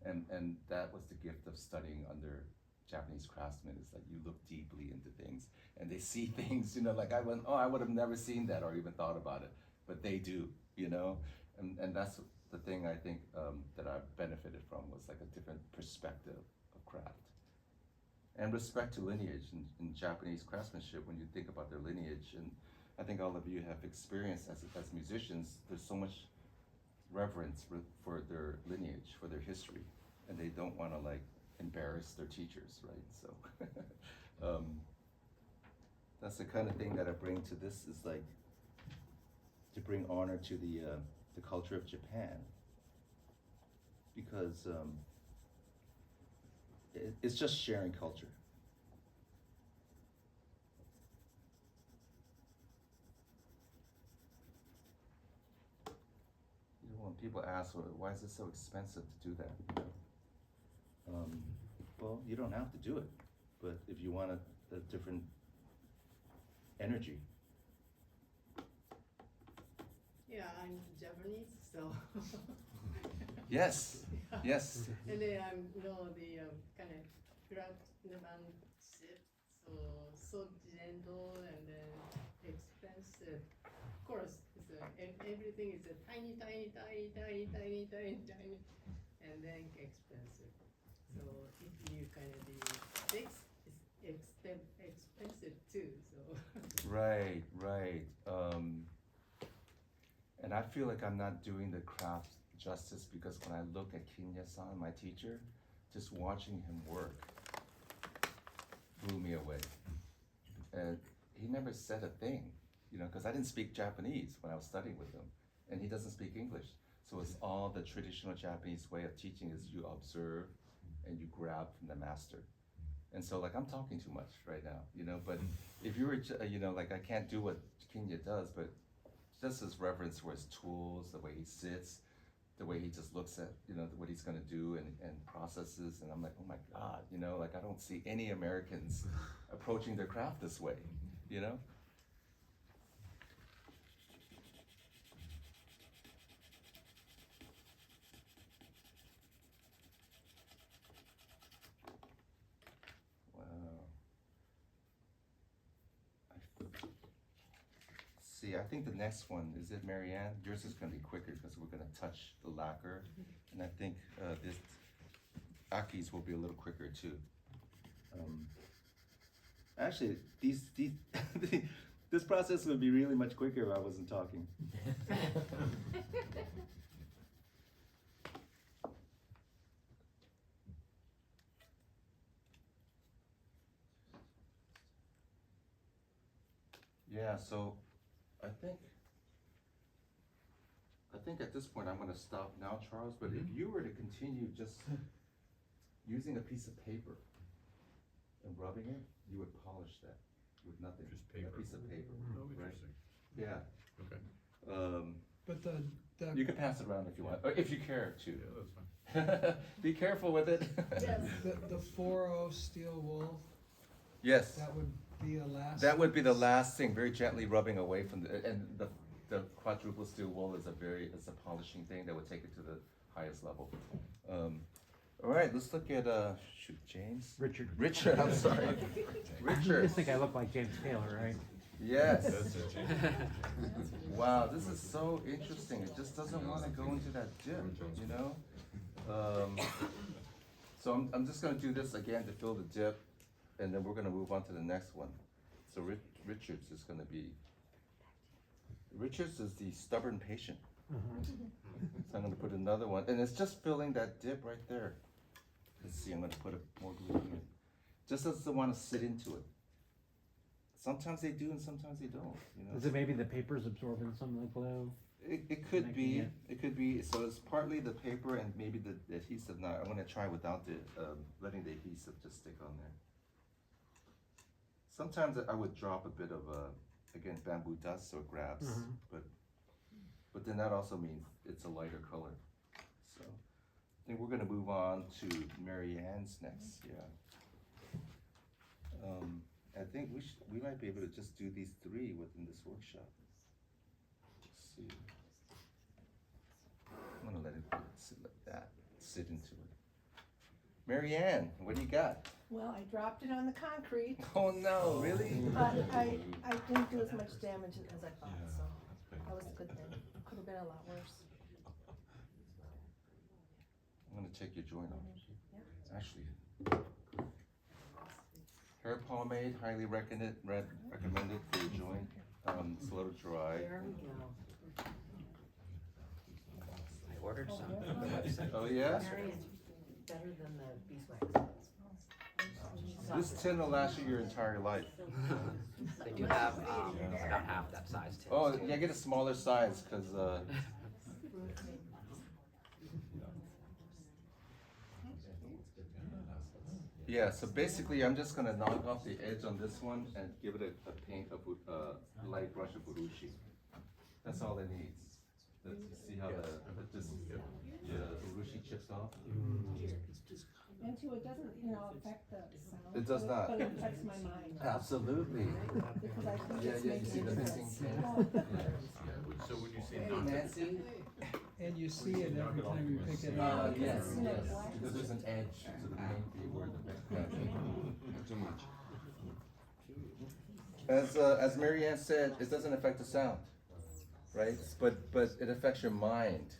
And that was the gift of studying under Japanese craftsmen, is that you look deeply into things, and they see things, you know, like I went, oh, I would have never seen that or even thought about it, but they do, you know? And that's the thing I think that I've benefited from, was like a different perspective of craft. And respect to lineage in Japanese craftsmanship, when you think about their lineage, and I think all of you have experienced as musicians, there's so much reverence for their lineage, for their history, and they don't want to like embarrass their teachers, right? So that's the kind of thing that I bring to this, is like to bring honor to the culture of Japan, because it's just sharing culture. You know, when people ask, well, why is it so expensive to do that? You know? Well, you don't have to do it, but if you want a different energy.
Yeah, I'm Japanese, so.
Yes, yes.
And then I'm, you know, the kind of craftsmanship, so gentle and then expensive. Of course, it's everything is a tiny, and then expensive. So if you kind of fix, it's expensive too. So.
Right. And I feel like I'm not doing the craft justice, because when I look at Kinya-san, my teacher, just watching him work blew me away. And he never said a thing, you know, because I didn't speak Japanese when I was studying with him, and he doesn't speak English. So it's all the traditional Japanese way of teaching, is you observe and you grab from the master. And so like I'm talking too much right now, you know, but if you were, you know, like I can't do what Kinya does, but just his reverence for his tools, the way he sits, the way he just looks at, you know, what he's gonna do and processes, and I'm like, oh my God, you know, like I don't see any Americans approaching their craft this way, you know? Wow. See, I think the next one, is it Marianne? Yours is gonna be quicker because we're gonna touch the lacquer. And I think this Aki's will be a little quicker too. Actually, this process would be really much quicker if I wasn't talking. Yeah, so I think at this point I'm gonna stop now, Charles, but if you were to continue just using a piece of paper and rubbing it, you would polish that with nothing.
Just paper.
A piece of paper,
Oh,
right?
interesting.
Yeah.
Okay.
But the
You can pass it around if you want, or if you care to.
Yeah, that's fine.
Be careful with it.
Yes.
the 4-0 steel wool,
Yes,
that would be a last.
that would be the last thing, very gently rubbing away from and the quadruple steel wool is it's a polishing thing that would take it to the highest level. All right, let's look at, James?
Richard.
Richard, I'm sorry.
You
Richard,
just think I look like James Taylor, right?
yes.
That's it, James.
Wow, this is so interesting. It just doesn't want to go into that dip, you know? So I'm just gonna do this again to fill the dip, and then we're gonna move on to the next one. So Richards is gonna be, Richards is the stubborn patient. So I'm gonna put another one, and it's just filling that dip right there. Let's see, I'm gonna put more glue in. Just doesn't wanna sit into it. Sometimes they do and sometimes they don't, you know?
Is it maybe the paper's absorbing some of the glue?
It could
Making
be,
it-
it could be, so it's partly the paper and maybe the adhesive. Now, I'm gonna try without the, letting the adhesive just stick on there. Sometimes I would drop a bit of, again, bamboo dust so it grabs, but then that also means it's a lighter color. So, I think we're gonna move on to Mary Ann's next, yeah. I think we might be able to just do these 3 within this workshop. Let's see. I'm gonna let it sit like that, sit into it. Mary Ann, what do you got?
Well, I dropped it on the concrete,
Oh no, really?
but I didn't do as much damage as I thought, so that was a good thing. Could have been a lot worse.
I'm gonna take your joint off.
Yeah.
Actually, hair pomade, highly recommended for your joint. It's a little dry.
There we go.
I ordered some from the website.
Oh yeah?
Mary is better than the beeswax.
This tin will last you your entire life.
They do have about half that size tins.
Oh,
too.
yeah, get a smaller size, cause yeah, so basically I'm just gonna knock off the edge on this one and give it a paint of, light brush of urushi. That's all it needs. See how the urushi chips off?
And too, it doesn't, affect the sound.
It does not.
But it affects my mind,
Absolutely.
because I think
Yeah,
it's
yeah, you see
making
the
a
missing
difference.
pin?
So when you say
Hey,
not to,
Nancy.
And you see it every time you pick it up.
Yes,
you know,
yes,
black
because there's an edge to the paint where the, too much. As Mary Ann said, it doesn't affect the sound, right? But it affects your mind.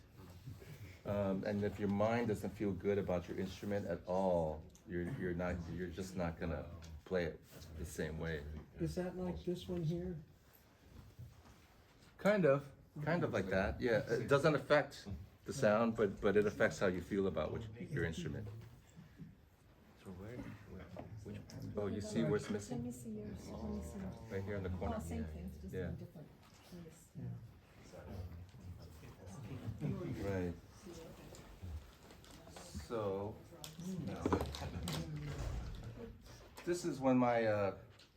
And if your mind doesn't feel good about your instrument at all, you're just not gonna play it the same way.
Is that like this one here?
Kind of like that, yeah. It doesn't affect the sound, but it affects how you feel about your instrument.
So which one?
Oh, you see where it's
Let
missing?
me see yours, let me see.
Right here in the corner?
Oh, same thing, just in
Yeah.
a different place.
Right. So, this is when my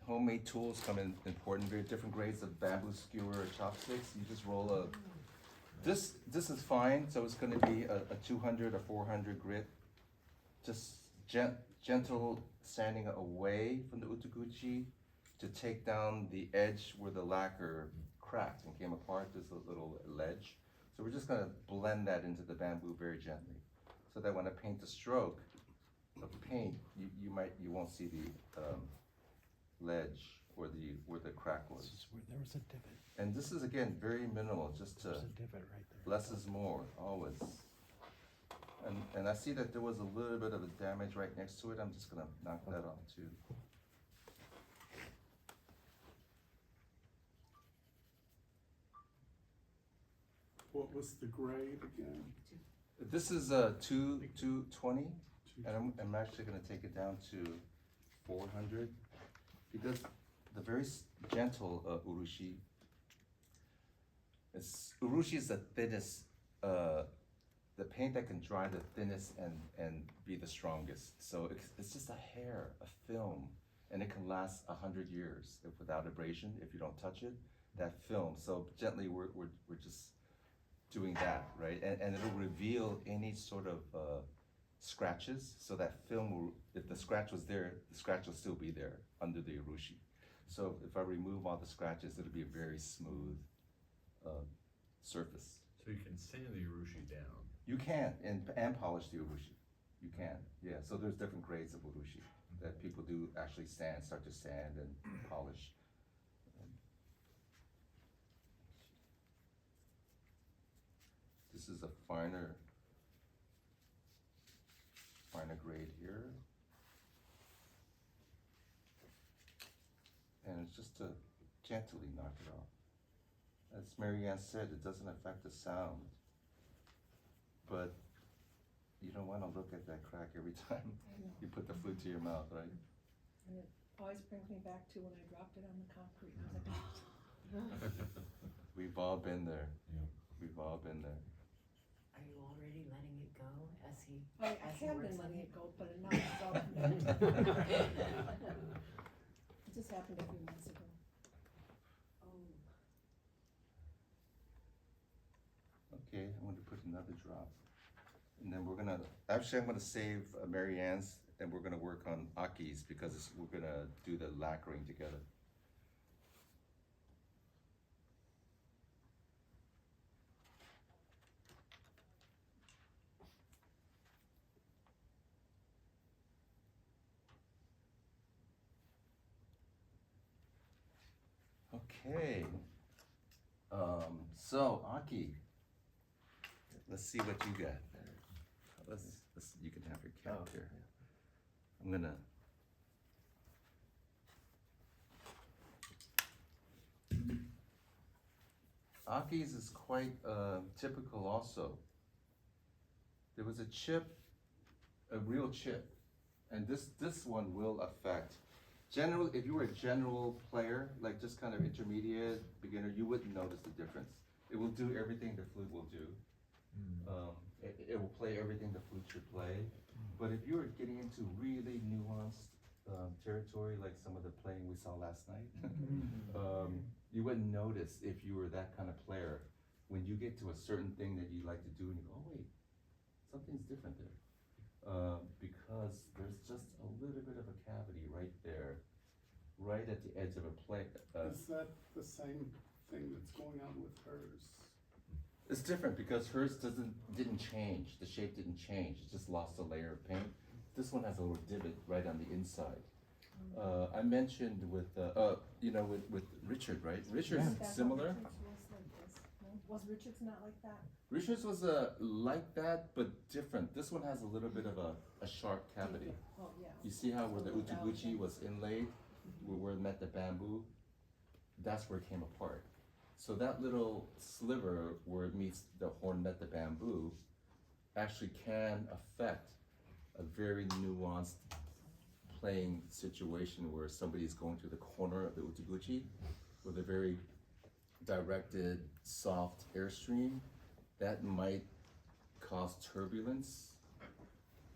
homemade tools come in important, very different grades of bamboo skewer or chopsticks. You just roll this is fine, so it's gonna be a 200 or 400 grit. Just gentle sanding away from the utuguchi to take down the edge where the lacquer cracked and came apart. There's a little ledge. So we're just gonna blend that into the bamboo very gently, so that when I paint the stroke of paint, you won't see the ledge or where the crack was.
This is where there was a divot.
And this is again very minimal, just to
There's a divot right there.
less is more, always. And I see that there was a little bit of a damage right next to it. I'm just gonna knock that off too.
What was the grade again?
This is 220, and I'm actually gonna take it down to 400, because the very gentle urushi. Urushi is the thinnest, the paint that can dry the thinnest and be the strongest. So it's just a hair, a film, and it can last 100 years without abrasion if you don't touch it. That film. So gently, we're just doing that, right? And it'll reveal any sort of scratches. So that film will, if the scratch was there, the scratch will still be there under the urushi. So if I remove all the scratches, it'll be a very smooth surface.
So you can sand the urushi down.
You can, and polish the urushi. You can, yeah. So there's different grades of urushi that people do actually start to sand and polish. This is a finer grade here. And it's just to gently knock it off. As Marianne said, it doesn't affect the sound. But you don't want to look at that crack every time you put the flute to your mouth, right?
And it always brings me back to when I dropped it on the concrete. I was like,
We've all been there.
Yeah.
We've all been there.
Are you already letting it go as he?
I
as he
have
works
been
on
letting
it?
it go, but not so. It just happened a few months ago.
Okay, I'm going to put another drop. And then we're gonna, actually I'm gonna save Marianne's and we're gonna work on Aki's because we're gonna do the lacquering together. Okay. So Aki, let's see what you got there. You can have your cap here. I'm gonna. Aki's is quite typical also. There was a chip, a real chip, and this one will affect. Generally, if you were a general player, like just kind of intermediate, beginner, you wouldn't notice the difference. It will do everything the flute will do. It will play everything the flute should play. But if you're getting into really nuanced territory, like some of the playing we saw last night, you wouldn't notice if you were that kind of player. When you get to a certain thing that you like to do and you go, oh wait, something's different there. Because there's just a little bit of a cavity right there, right at the edge of a play.
Is that the same thing that's going on with hers?
It's different because hers didn't change. The shape didn't change. It just lost a layer of paint. This one has a little divot right on the inside. I mentioned with Richard, right? Richard's
That's
similar.
how Richards was like this. No? Was Richards not like that?
Richard's was like that, but different. This one has a little bit of a sharp cavity.
Oh, yeah.
You see how where the Utuguchi was inlaid, where it met the bamboo? That's where it came apart. So that little sliver where it meets the horn met the bamboo actually can affect a very nuanced playing situation where somebody is going through the corner of the Utuguchi with a very directed, soft airstream. That might cause turbulence.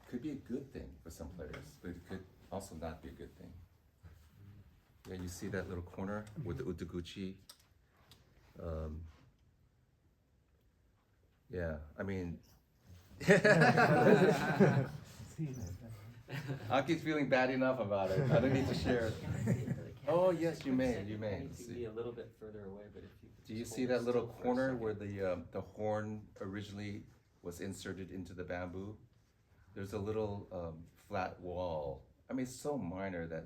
Could be a good thing for some players, but it could also not be a good thing. Yeah, you see that little corner with the Utuguchi? Yeah, I mean, Aki's feeling bad enough about it. I don't need to share it. Oh yes, you may. You may.
Need to be a little bit further away, but if you could
Do you
just
see
hold it
that little
still for a
corner
second.
where the horn originally was inserted into the bamboo? There's a little flat wall. I mean, it's so minor that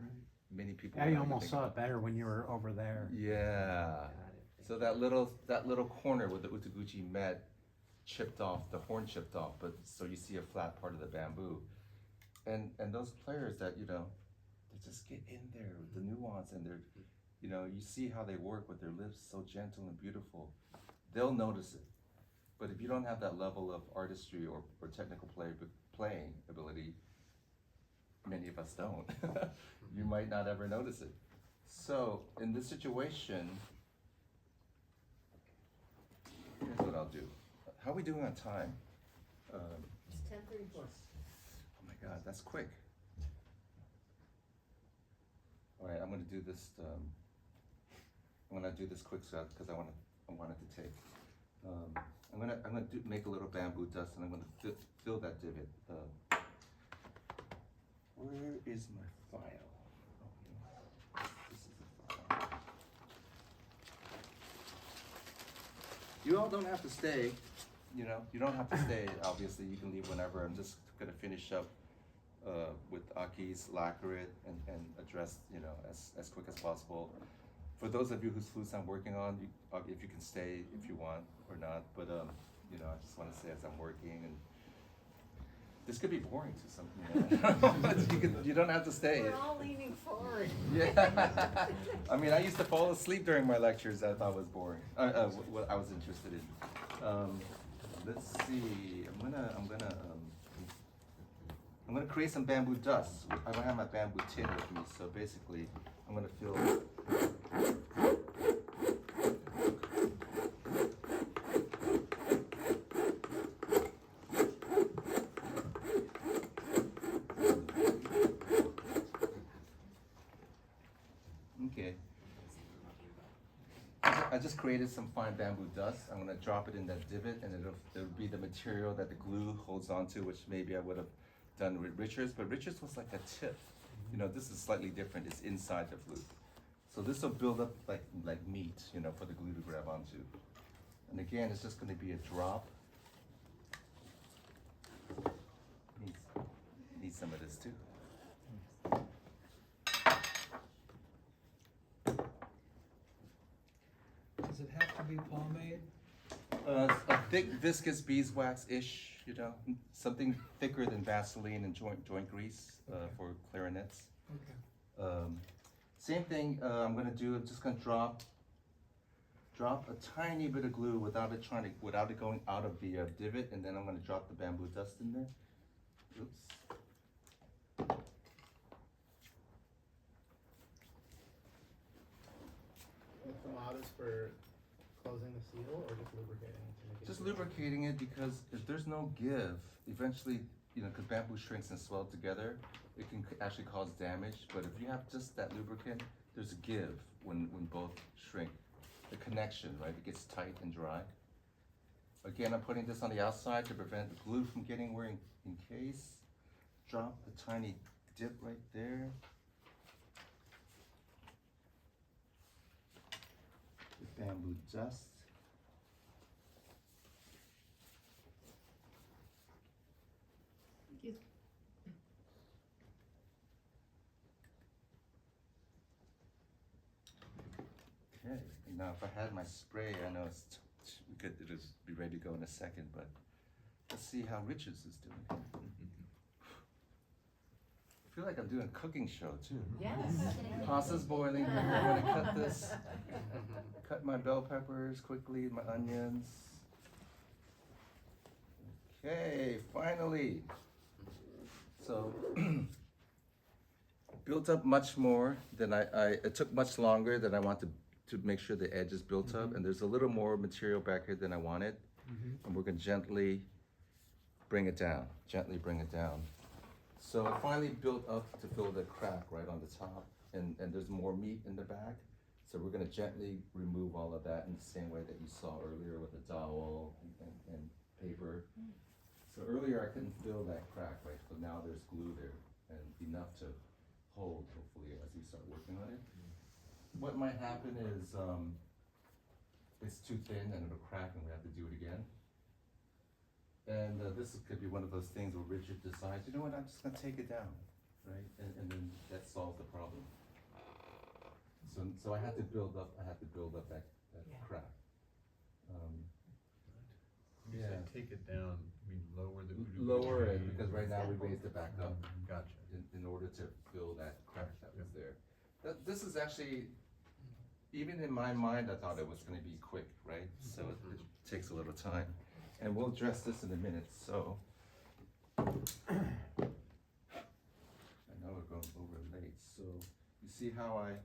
many people.
Yeah,
don't
you
even
almost
think
saw
about
it better when you were over there.
Yeah. So that little corner where the Utuguchi met chipped off, the horn chipped off, but so you see a flat part of the bamboo. And those players that, they just get in there with the nuance and they're, you see how they work with their lips so gentle and beautiful. They'll notice it. But if you don't have that level of artistry or technical playing ability, many of us don't, you might not ever notice it. So in this situation, here's what I'll do. How are we doing on time?
It's 10:34.
Oh my God, that's quick. All right, I'm gonna do this. I'm gonna do this quick so because I want it to take. I'm gonna make a little bamboo dust and I'm gonna fill that divot. Where is my file? Oh, this is the file. You all don't have to stay. You know, you don't have to stay. Obviously, you can leave whenever. I'm just gonna finish up with Aki's, lacquer it, and address, you know, as quick as possible. For those of you whose flutes I'm working on, if you can stay if you want or not, but you know, I just want to say as I'm working, and this could be boring to some, you know, you don't have to stay.
We're all leaning forward.
Yeah, I mean, I used to fall asleep during my lectures. I thought was boring. What I was interested in. Let's see. I'm gonna create some bamboo dust. I don't have my bamboo tin with me, so basically, I'm gonna fill. Okay. I just created some fine bamboo dust. I'm gonna drop it in that divot, and it'll be the material that the glue holds onto, which maybe I would have done with Richards, but Richards was like a tip. You know, this is slightly different. It's inside the flute. So this will build up like meat, you know, for the glue to grab onto. And again, it's just gonna be a drop. Need some of this too.
Does it have to be pomade?
A thick viscous beeswax-ish, you know, something thicker than Vaseline and joint grease for clarinets.
Okay.
Same thing I'm gonna do. I'm just gonna drop a tiny bit of glue without it going out of the divot, and then I'm gonna drop the bamboo dust in there. Oops.
The mod is for closing the seal or just lubricating it to make it?
Just lubricating it, because if there's no give, eventually, you know, because bamboo shrinks and swell together, it can actually cause damage. But if you have just that lubricant, there's a give when both shrink. The connection, right? It gets tight and dry. Again, I'm putting this on the outside to prevent the glue from getting where in case. Drop a tiny dip right there. The bamboo dust. Okay, now if I had my spray, I know we could just be ready to go in a second, but let's see how Richards is doing. I feel like I'm doing a cooking show too.
Yes.
Pasta's boiling. I'm gonna cut this. Cut my bell peppers quickly, my onions. Okay, finally. So built up much more than it took much longer than I want to make sure the edge is built up, and there's a little more material back here than I wanted. And we're gonna gently bring it down, So it finally built up to fill the crack right on the top, and there's more meat in the back. So we're gonna gently remove all of that in the same way that you saw earlier with the dowel and paper. So earlier I couldn't fill that crack, right? So now there's glue there and enough to hold, hopefully, as we start working on it. What might happen is it's too thin and it'll crack and we have to do it again. And this could be one of those things where Richard decides, you know what, I'm just gonna take it down, right? And then that solves the problem. So I had to build up that crack.
You say take it down, you mean lower the
Lower it, because right now we raised it back up.
Gotcha.
In order to fill that crack that was there. This is actually, even in my mind, I thought it was gonna be quick, right? So it takes a little time. And we'll address this in a minute, so. I know we're going over late, so you see how I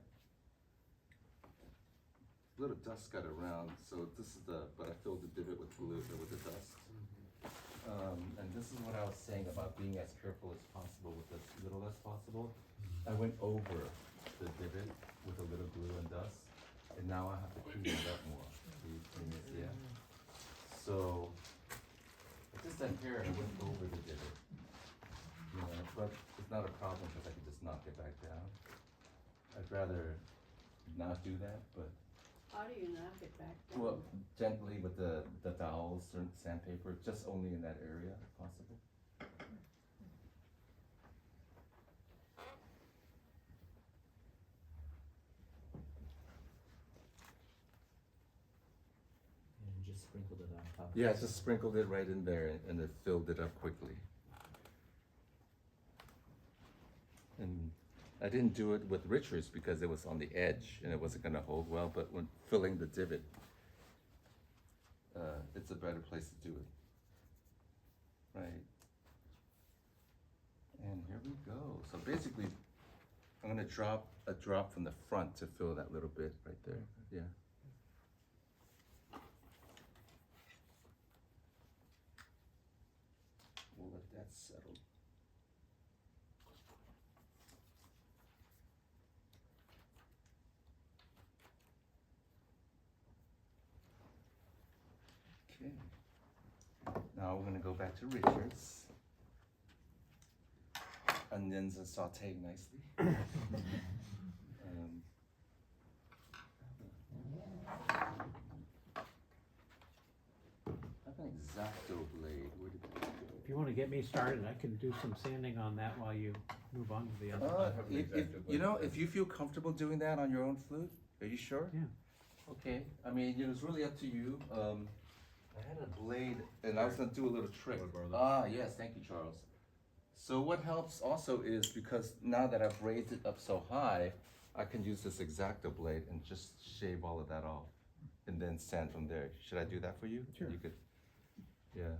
little dust got around, so this is but I filled the divot with glue, with the dust. And this is what I was saying about being as careful as possible with as little as possible. I went over the divot with a little glue and dust, and now I have to clean it up more. Yeah. So, this time here, I went over the divot. You know, but it's not a problem because I can just knock it back down. I'd rather not do that, but
How do you knock it back down?
well, gently with the dowels or sandpaper, just only in that area if possible.
And just sprinkled it on top.
Yeah, just sprinkled it right in there and it filled it up quickly. And I didn't do it with Richards because it was on the edge and it wasn't gonna hold well, but when filling the divot, it's a better place to do it. Right. And here we go. So basically, I'm gonna drop a drop from the front to fill that little bit right there, yeah. We'll let that settle. Okay. Now we're gonna go back to Richards. Onions are sauteed nicely. I have an X-Acto blade. Where did it go?
If you wanna get me started, I can do some sanding on that while you move on to the other.
have an
If,
X-Acto
you know,
blade.
if you feel comfortable doing that on your own flute, are you sure?
Yeah.
Okay, I mean, it was really up to you. I had a blade and I was gonna do a little trick.
Wanna borrow that?
Ah, yes, thank you, Charles. So what helps also is because now that I've raised it up so high, I can use this X-Acto blade and just shave all of that off and then sand from there. Should I do that for you?
Sure.
You could, yeah.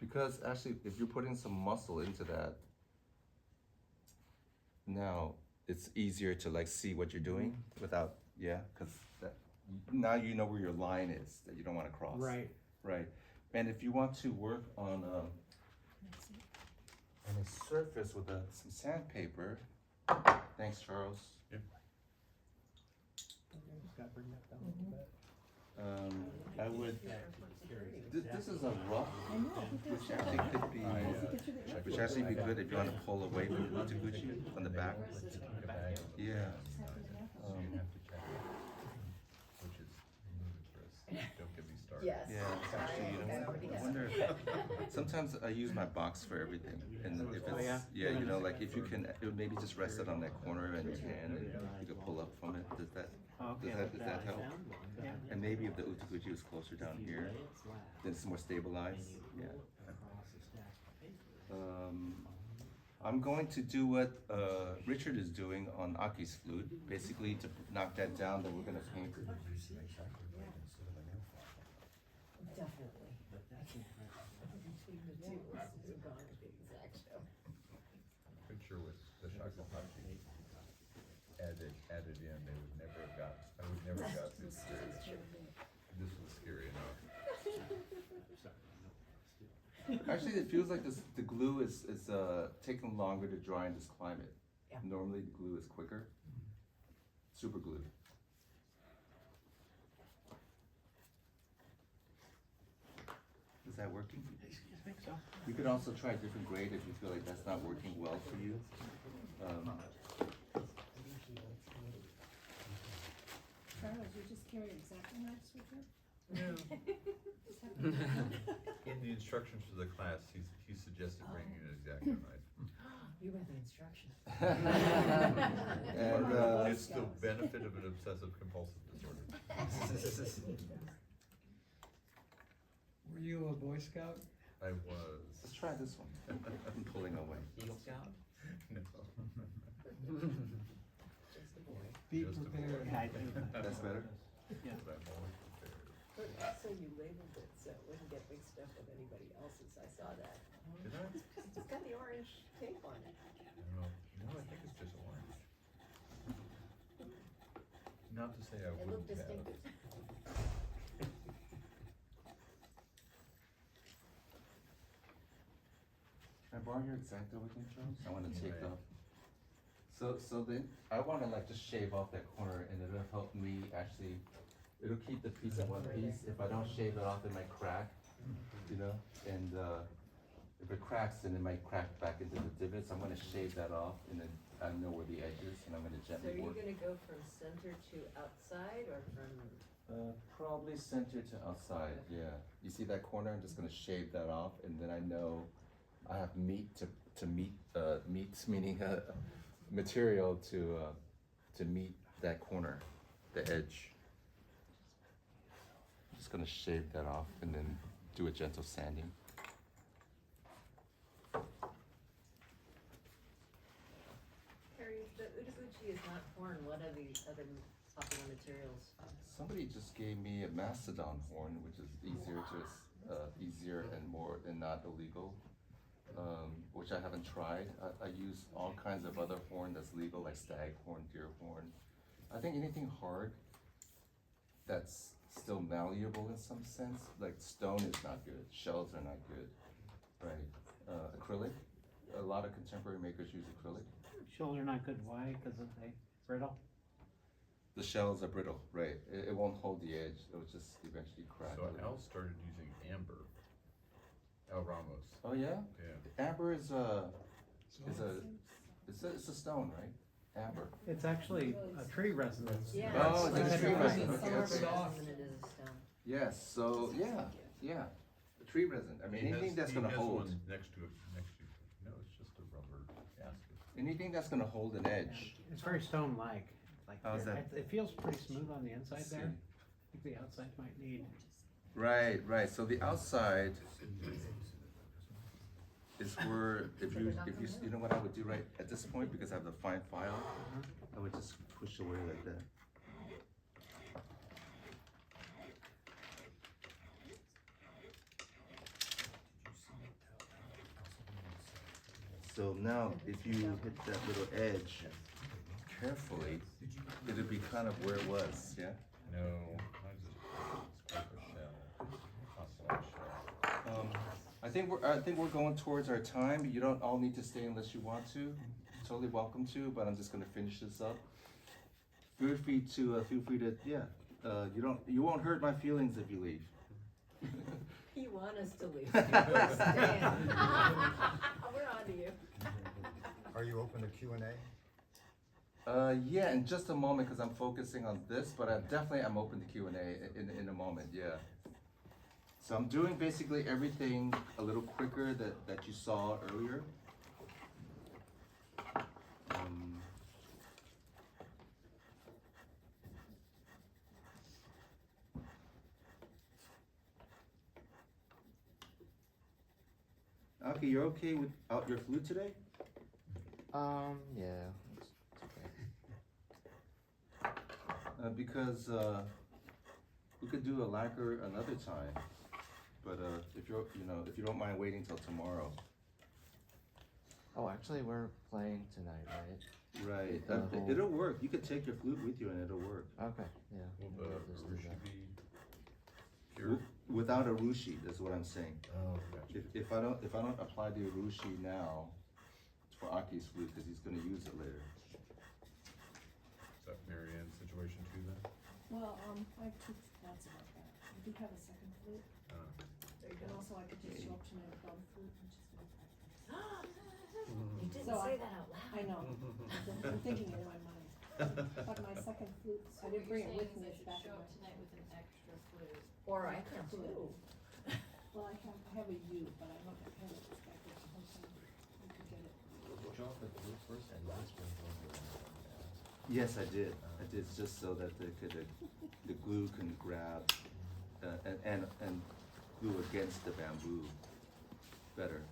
Because actually, if you're putting some muscle into that, now it's easier to like see what you're doing without, yeah, because now you know where your line is that you don't want to cross.
Right.
Right. And if you want to work on a surface with some sandpaper, thanks, Charles.
Yeah.
Scott, bring that down a little bit.
I would. This is a rough, which actually could be, which actually be good if you want to pull away from Gucci on the back. Yeah.
Which is ludicrous. Don't get me started.
Yes.
Yeah, actually, you know, I wonder, sometimes I use my box for everything, and if
Oh,
it's,
yeah?
yeah, you know, like if you can, maybe just rest it on that corner in your hand, and you can pull up from it, does that help?
Yeah.
And maybe if the Utaguchi was closer down here, then it's more stabilized, yeah. I'm going to do what Richard is doing on Aki's flute, basically to knock that down, then we're gonna paint it.
Definitely. Between the two, it's gone to the exact show.
Pretty sure with the Shakuhachi added in, they would never have got, I would never have got this scary. This was scary enough.
Actually, it feels like the glue is taking longer to dry in this climate.
Yeah.
Normally the glue is quicker. Super glue. Is that working?
I think so.
You could also try a different grade if you feel like that's not working well for you.
Charles, you just carry exactly knives with you?
In the instructions for the class, he suggested bringing an X-Acto knife.
You read the instructions.
And
It's the benefit of an obsessive compulsive disorder.
Were you a Boy Scout?
I was.
let's try this one. I'm pulling away.
Eagle Scout?
No.
Just a boy.
Be
Just a
prepared.
Yeah, I think
That's better?
Yeah.
But I'm always prepared.
But also you labeled it so it wouldn't get mixed up with anybody else's, I saw that.
Did I?
It's got the orange tape on it.
I don't know. No, I think it's just orange. No, not to say I
They look
wouldn't have.
distinctive.
Can I borrow your X-Acto with me, Charles? I wanna take
Right.
off. So then, I wanna like just shave off that corner and it'll help me actually, it'll keep the piece at one piece. If I don't shave it off, it might crack, you know? And, if it cracks, then it might crack back into the divots. I'm gonna shave that off and then I know where the edge is and I'm gonna
So are
gently
you
work.
gonna go from center to outside or from,
Probably center to outside, yeah. You see that corner? I'm just gonna shave that off and then I know I have meat to meet, meats meaning, material to meet that corner, the edge. Just gonna shave that off and then do a gentle sanding.
Harry, if the Utaguchi is not horn, what are the other popular materials?
Somebody just gave me a mastodon horn, which is easier and more and not illegal, which I haven't tried. I use all kinds of other horn that's legal, like stag horn, deer horn. I think anything hard that's still malleable in some sense, like stone is not good, shells are not good, right? Acrylic, a lot of contemporary makers use acrylic.
Shells are not good, why? Cause they brittle?
The shells are brittle, right? It won't hold the edge, it'll just eventually crack.
So Al started using amber. Al Ramos.
Oh yeah?
Yeah.
Amber is it's a stone, right? Amber.
It's actually a tree resin.
Yeah.
Oh,
it's
it's a
like
tree
a
resin,
it's
okay,
more
okay.
resin than it is a stone.
Yes, so yeah, the tree resin. I mean,
He
anything
has-
that's gonna
he has
hold,
one next to it, no, it's just a rubber gasket.
anything that's gonna hold an edge.
It's very stone-like, like,
How's that?
it feels pretty smooth on the inside
Let's
there.
see.
I think the outside might need,
Right. So the outside is where if you know what I would do right at this point, because I have the fine file, I would just push away like that. So now, if you hit that little edge carefully, it'll be kind of where it was, yeah?
No, mine's just it's quite a shell, oscillate shell.
I think we're going towards our time. You don't all need to stay unless you want to. Totally welcome to, but I'm just gonna finish this up. Feel free to, you won't hurt my feelings if you leave.
You want us to leave. We're staying. We're on to you.
Are you open to Q&A?
Yeah, in just a moment, because I'm focusing on this, but I'm open to Q&A in a moment, yeah. So I'm doing basically everything a little quicker that you saw earlier. Okay, you're okay without your flute today?
Yeah.
Because we could do a lacquer another time, but if you don't mind waiting till tomorrow.
Oh, actually, we're playing tonight, right?
Right,
The whole-
it'll work. You could take your flute with you and it'll work.
Okay, yeah.
Will the
we'll just do
Urushi
that.
be pure?
Without a rushi, that's what I'm saying.
Oh, gotcha.
If I don't apply the urushi now for Aki's flute, because he's gonna use it later.
Is that Mary Ann's situation too then?
Well, I have two thoughts about that. I do have a second flute, and also I could just show up tonight without a flute and just do a practice.
You didn't
So
say that out loud.
I know, I'm thinking it in my mind. But my second flute, I didn't bring it with me, it's back in my.
tonight with an extra flute.
Or I can too.
Well, I have a U, but I don't have it, it's back there the whole time. I could get it.
Yes, I did. It's just so that the glue can grab and glue against the bamboo better.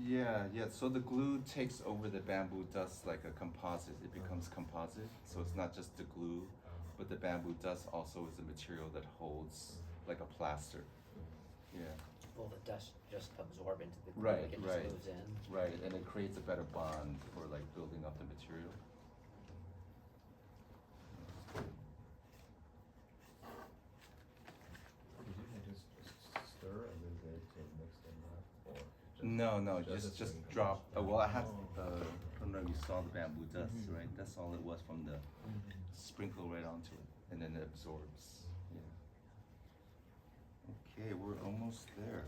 Yeah. Yeah. So the glue takes over the bamboo dust like a composite. It becomes composite. So it's not just the glue, but the bamboo dust also is a material that holds like a plaster. Yeah.
will the dust just absorb into the glue,
Right,
like it just
right.
moves in?
Right, and it creates a better bond for like building up the material.
Did you just stir and then they to mix them up, or just?
No,
just
just
a
drop, well, I have,
Oh.
I don't know if you saw the bamboo dust,
Mhm.
right? That's all it was from the
Mhm.
sprinkle right onto it, and then it absorbs, yeah. Okay, we're almost there.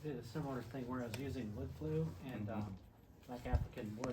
Did a similar thing where I was using wood glue and,
Mhm.
like African wood